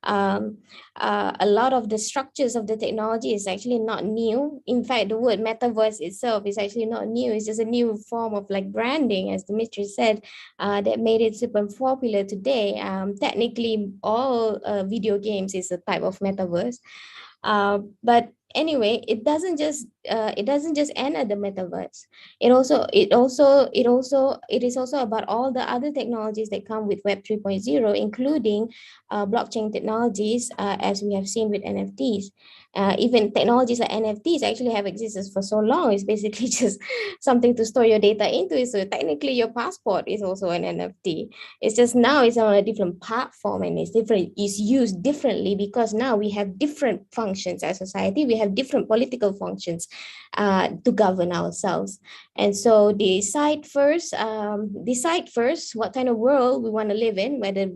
A lot of the structures of the technology is actually not new. In fact, the word metaverse itself is actually not new. It's just a new form of like branding, as Dimitri said, that made it super popular today. Technically, all video games is a type of metaverse. But anyway, it doesn't just end at the metaverse. It is also about all the other technologies that come with Web 3.0, including blockchain technologies, as we have seen with NFTs. Even technologies like NFTs actually have existed for so long. It's basically just something to store your data into. So technically your passport is also an NFT. It's just now it's on a different platform, and it's used differently because now we have different functions as society. We have different political functions to govern ourselves. And so decide first what kind of world we want to live in, whether,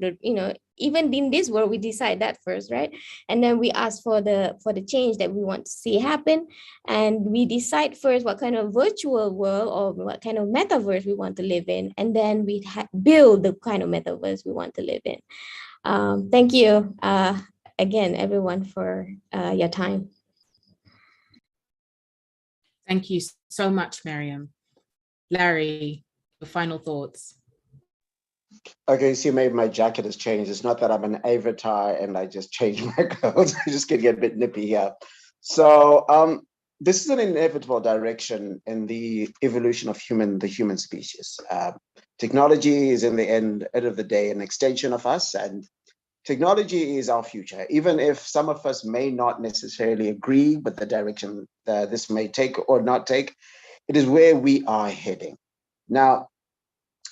even in this world, we decide that first, right? And then we ask for the change that we want to see happen. And we decide first what kind of virtual world or what kind of metaverse we want to live in. And then we build the kind of metaverse we want to live in. Thank you again, everyone, for your time. Thank you so much, Mariam. Larry, your final thoughts. Okay, so maybe my jacket has changed. It's not that I'm an avatar and I just changed my clothes. I just can get a bit nippy here. So this is an inevitable direction in the evolution of the human species. Technology is in the end of the day an extension of us, and technology is our future. Even if some of us may not necessarily agree with the direction that this may take or not take, it is where we are heading. Now,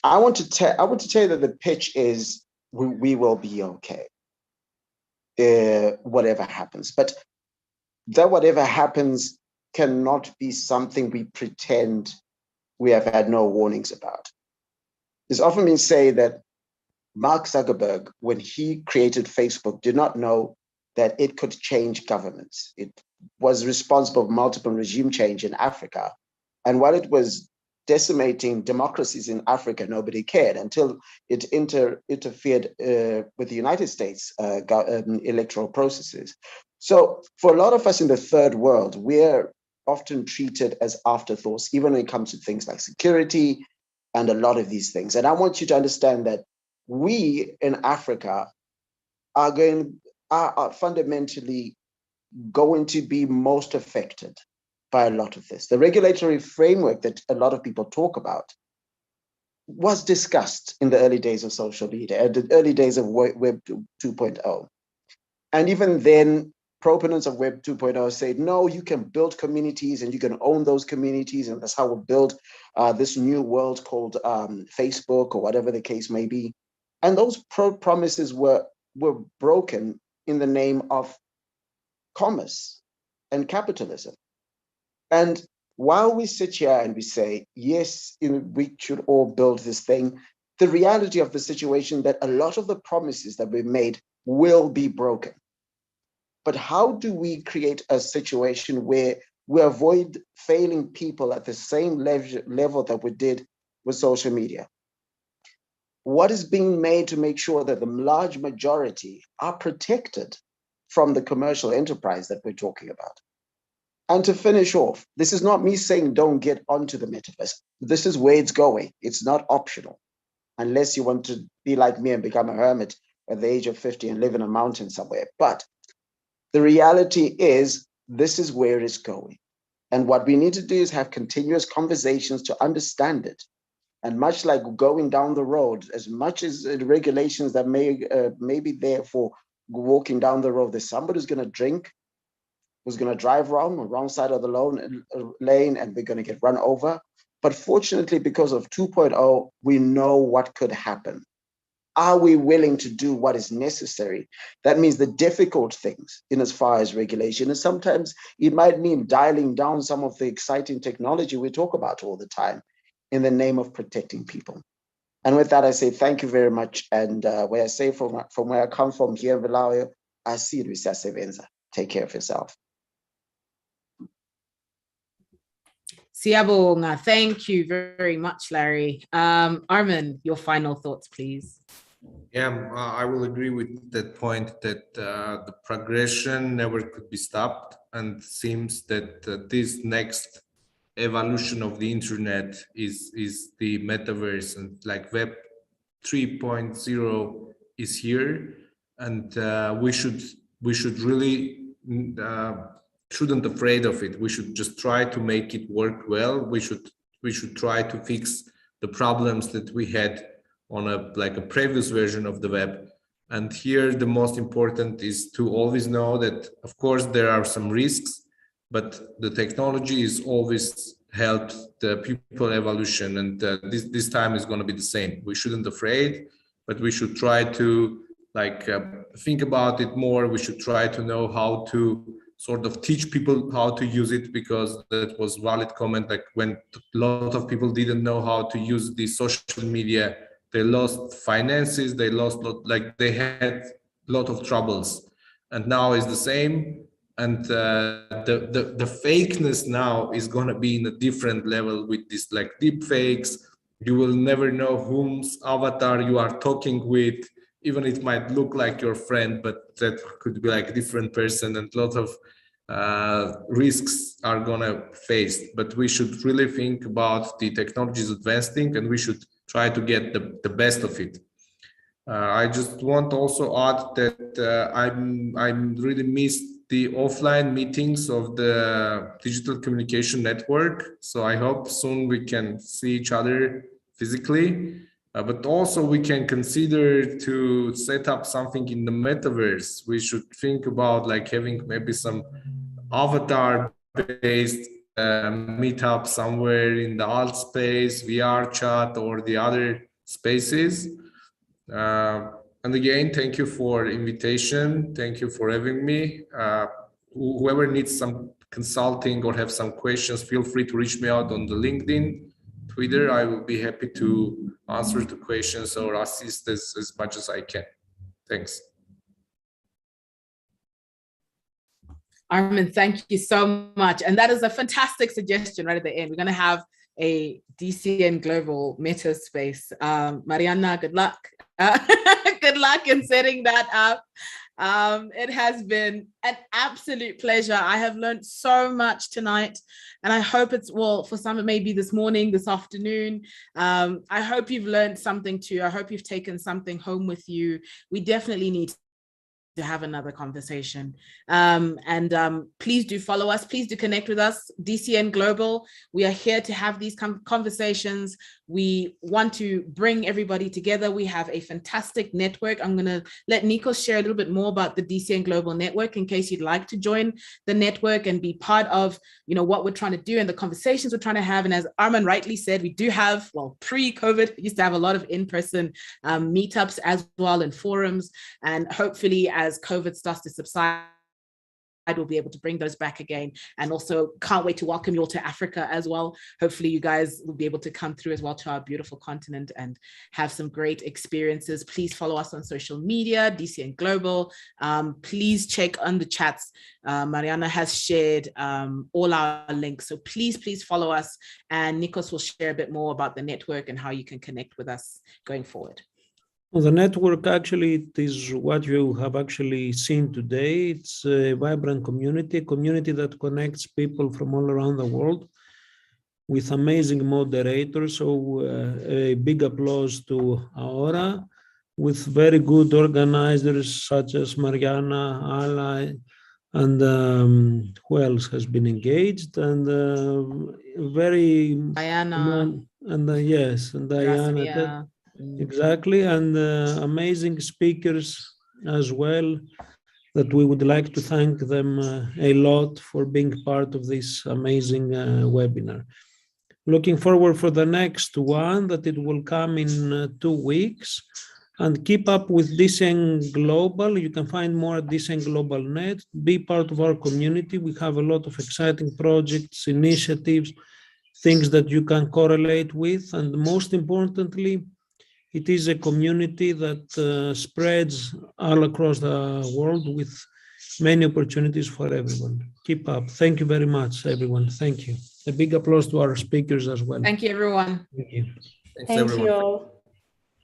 I want to tell you that the pitch is we will be okay, whatever happens. But that whatever happens cannot be something we pretend we have had no warnings about. It's often been said that Mark Zuckerberg, when he created Facebook, did not know that it could change governments. It was responsible for multiple regime change in Africa. And while it was decimating democracies in Africa, nobody cared until it interfered with the United States electoral processes. So for a lot of us in the third world, we're often treated as afterthoughts, even when it comes to things like security and a lot of these things. And I want you to understand that we in Africa are fundamentally going to be most affected by a lot of this. The regulatory framework that a lot of people talk about was discussed in the early days of social media, the early days of Web 2.0. And even then, proponents of Web 2.0 say, no, you can build communities and you can own those communities. And that's how we'll build this new world called Facebook or whatever the case may be. And those promises were broken in the name of commerce and capitalism. And while we sit here and we say, yes, we should all build this thing, the reality of the situation that a lot of the promises that we made will be broken. But how do we create a situation where we avoid failing people at the same level that we did with social media? What is being made to make sure that the large majority are protected from the commercial enterprise that we're talking about? And to finish off, this is not me saying don't get onto the metaverse. This is where it's going. It's not optional, unless you want to be like me and become a hermit at the age of 50 and live in a mountain somewhere. But the reality is, this is where it's going. And what we need to do is have continuous conversations to understand it. And much like going down the road, as much as regulations that may be there for walking down the road, there's somebody who's going to drink, who's going to drive wrong side of the lane, and we're going to get run over. But fortunately, because of 2.0, we know what could happen. Are we willing to do what is necessary? That means the difficult things in as far as regulation. And sometimes it might mean dialing down some of the exciting technology we talk about all the time in the name of protecting people. And with that, I say thank you very much. And where I say from where I come from here in Valawi, I see it with Sasevenza. Take care of yourself. Siyabonga. Thank you very much, Larry. Armin, your final thoughts, please. Yeah, I will agree with that point that the progression never could be stopped, and seems that this next evolution of the internet is the metaverse, and like Web 3.0 is here, and we should really shouldn't afraid of it. We should just try to make it work well. We should try to fix the problems that we had on a previous version of the web. And here the most important is to always know that, of course, there are some risks, but the technology is always helped the people evolution, and this time is going to be the same. We shouldn't afraid, but we should try to think about it more. We should try to know how to sort of teach people how to use it, because that was valid comment. Like when a lot of people didn't know how to use the social media, they lost finances, they had a lot of troubles. And now is the same. And the fakeness now is going to be in a different level with this deep fakes. You will never know whose avatar you are talking with. Even it might look like your friend, but that could be a different person, and a lot of risks are gonna face. But we should really think about the technologies advancing, and we should try to get the best of it. I just want to also add that I'm really missed the offline meetings of the digital communication network. So I hope soon we can see each other physically. But also we can consider to set up something in the metaverse. We should think about having maybe some avatar-based meetup somewhere in the alt space, VR chat, or the other spaces. And again, thank you for invitation. Thank you for having me. Whoever needs some consulting or have some questions, feel free to reach me out on the LinkedIn, Twitter. I will be happy to answer the questions or assist as much as I can. Thanks. Armin, thank you so much. And that is a fantastic suggestion right at the end. We're going to have a DCN Global Meta Space. Mariana, good luck. Good luck in setting that up. It has been an absolute pleasure. I have learned so much tonight, and I hope it's, well, for some it may be this morning, this afternoon. I hope you've learned something too. I hope you've taken something home with you. We definitely need to have another conversation. Please do follow us. Please do connect with us, DCN Global. We are here to have these conversations We want to bring everybody together. We have a fantastic network. I'm going to let Nikos share a little bit more about the DCN Global Network in case you'd like to join the network and be part of, you know, what we're trying to do and the conversations we're trying to have. And as Arman rightly said, we do have, well, pre-COVID, we used to have a lot of in-person meetups as well and forums. And hopefully as COVID starts to subside, we'll be able to bring those back again. And also can't wait to welcome you all to Africa as well. Hopefully you guys will be able to come through as well to our beautiful continent and have some great experiences. Please follow us on social media, DCN Global. Please check on the chats. Mariana has shared all our links. So please follow us, and Nikos will share a bit more about the network and how you can connect with us going forward. The network, actually, it is what you have actually seen today. It's a vibrant community, a community that connects people from all around the world with amazing moderators. So a big applause to Aora, with very good organizers such as Mariana, Ala, and who else has been engaged, and very Diana, and yes, and Diana. Exactly, and amazing speakers as well, that we would like to thank them a lot for being part of this amazing webinar. Looking forward for the next one, that it will come in 2 weeks. And keep up with DCN Global. You can find more at DCN Global Net. Be part of our community. We have a lot of exciting projects, initiatives, things that you can correlate with, and most importantly, it is a community that spreads all across the world with many opportunities for everyone. Keep up. Thank you very much, everyone. Thank you. A big applause to our speakers as well. Thank you, everyone. Thank you. Thanks, everyone. You all.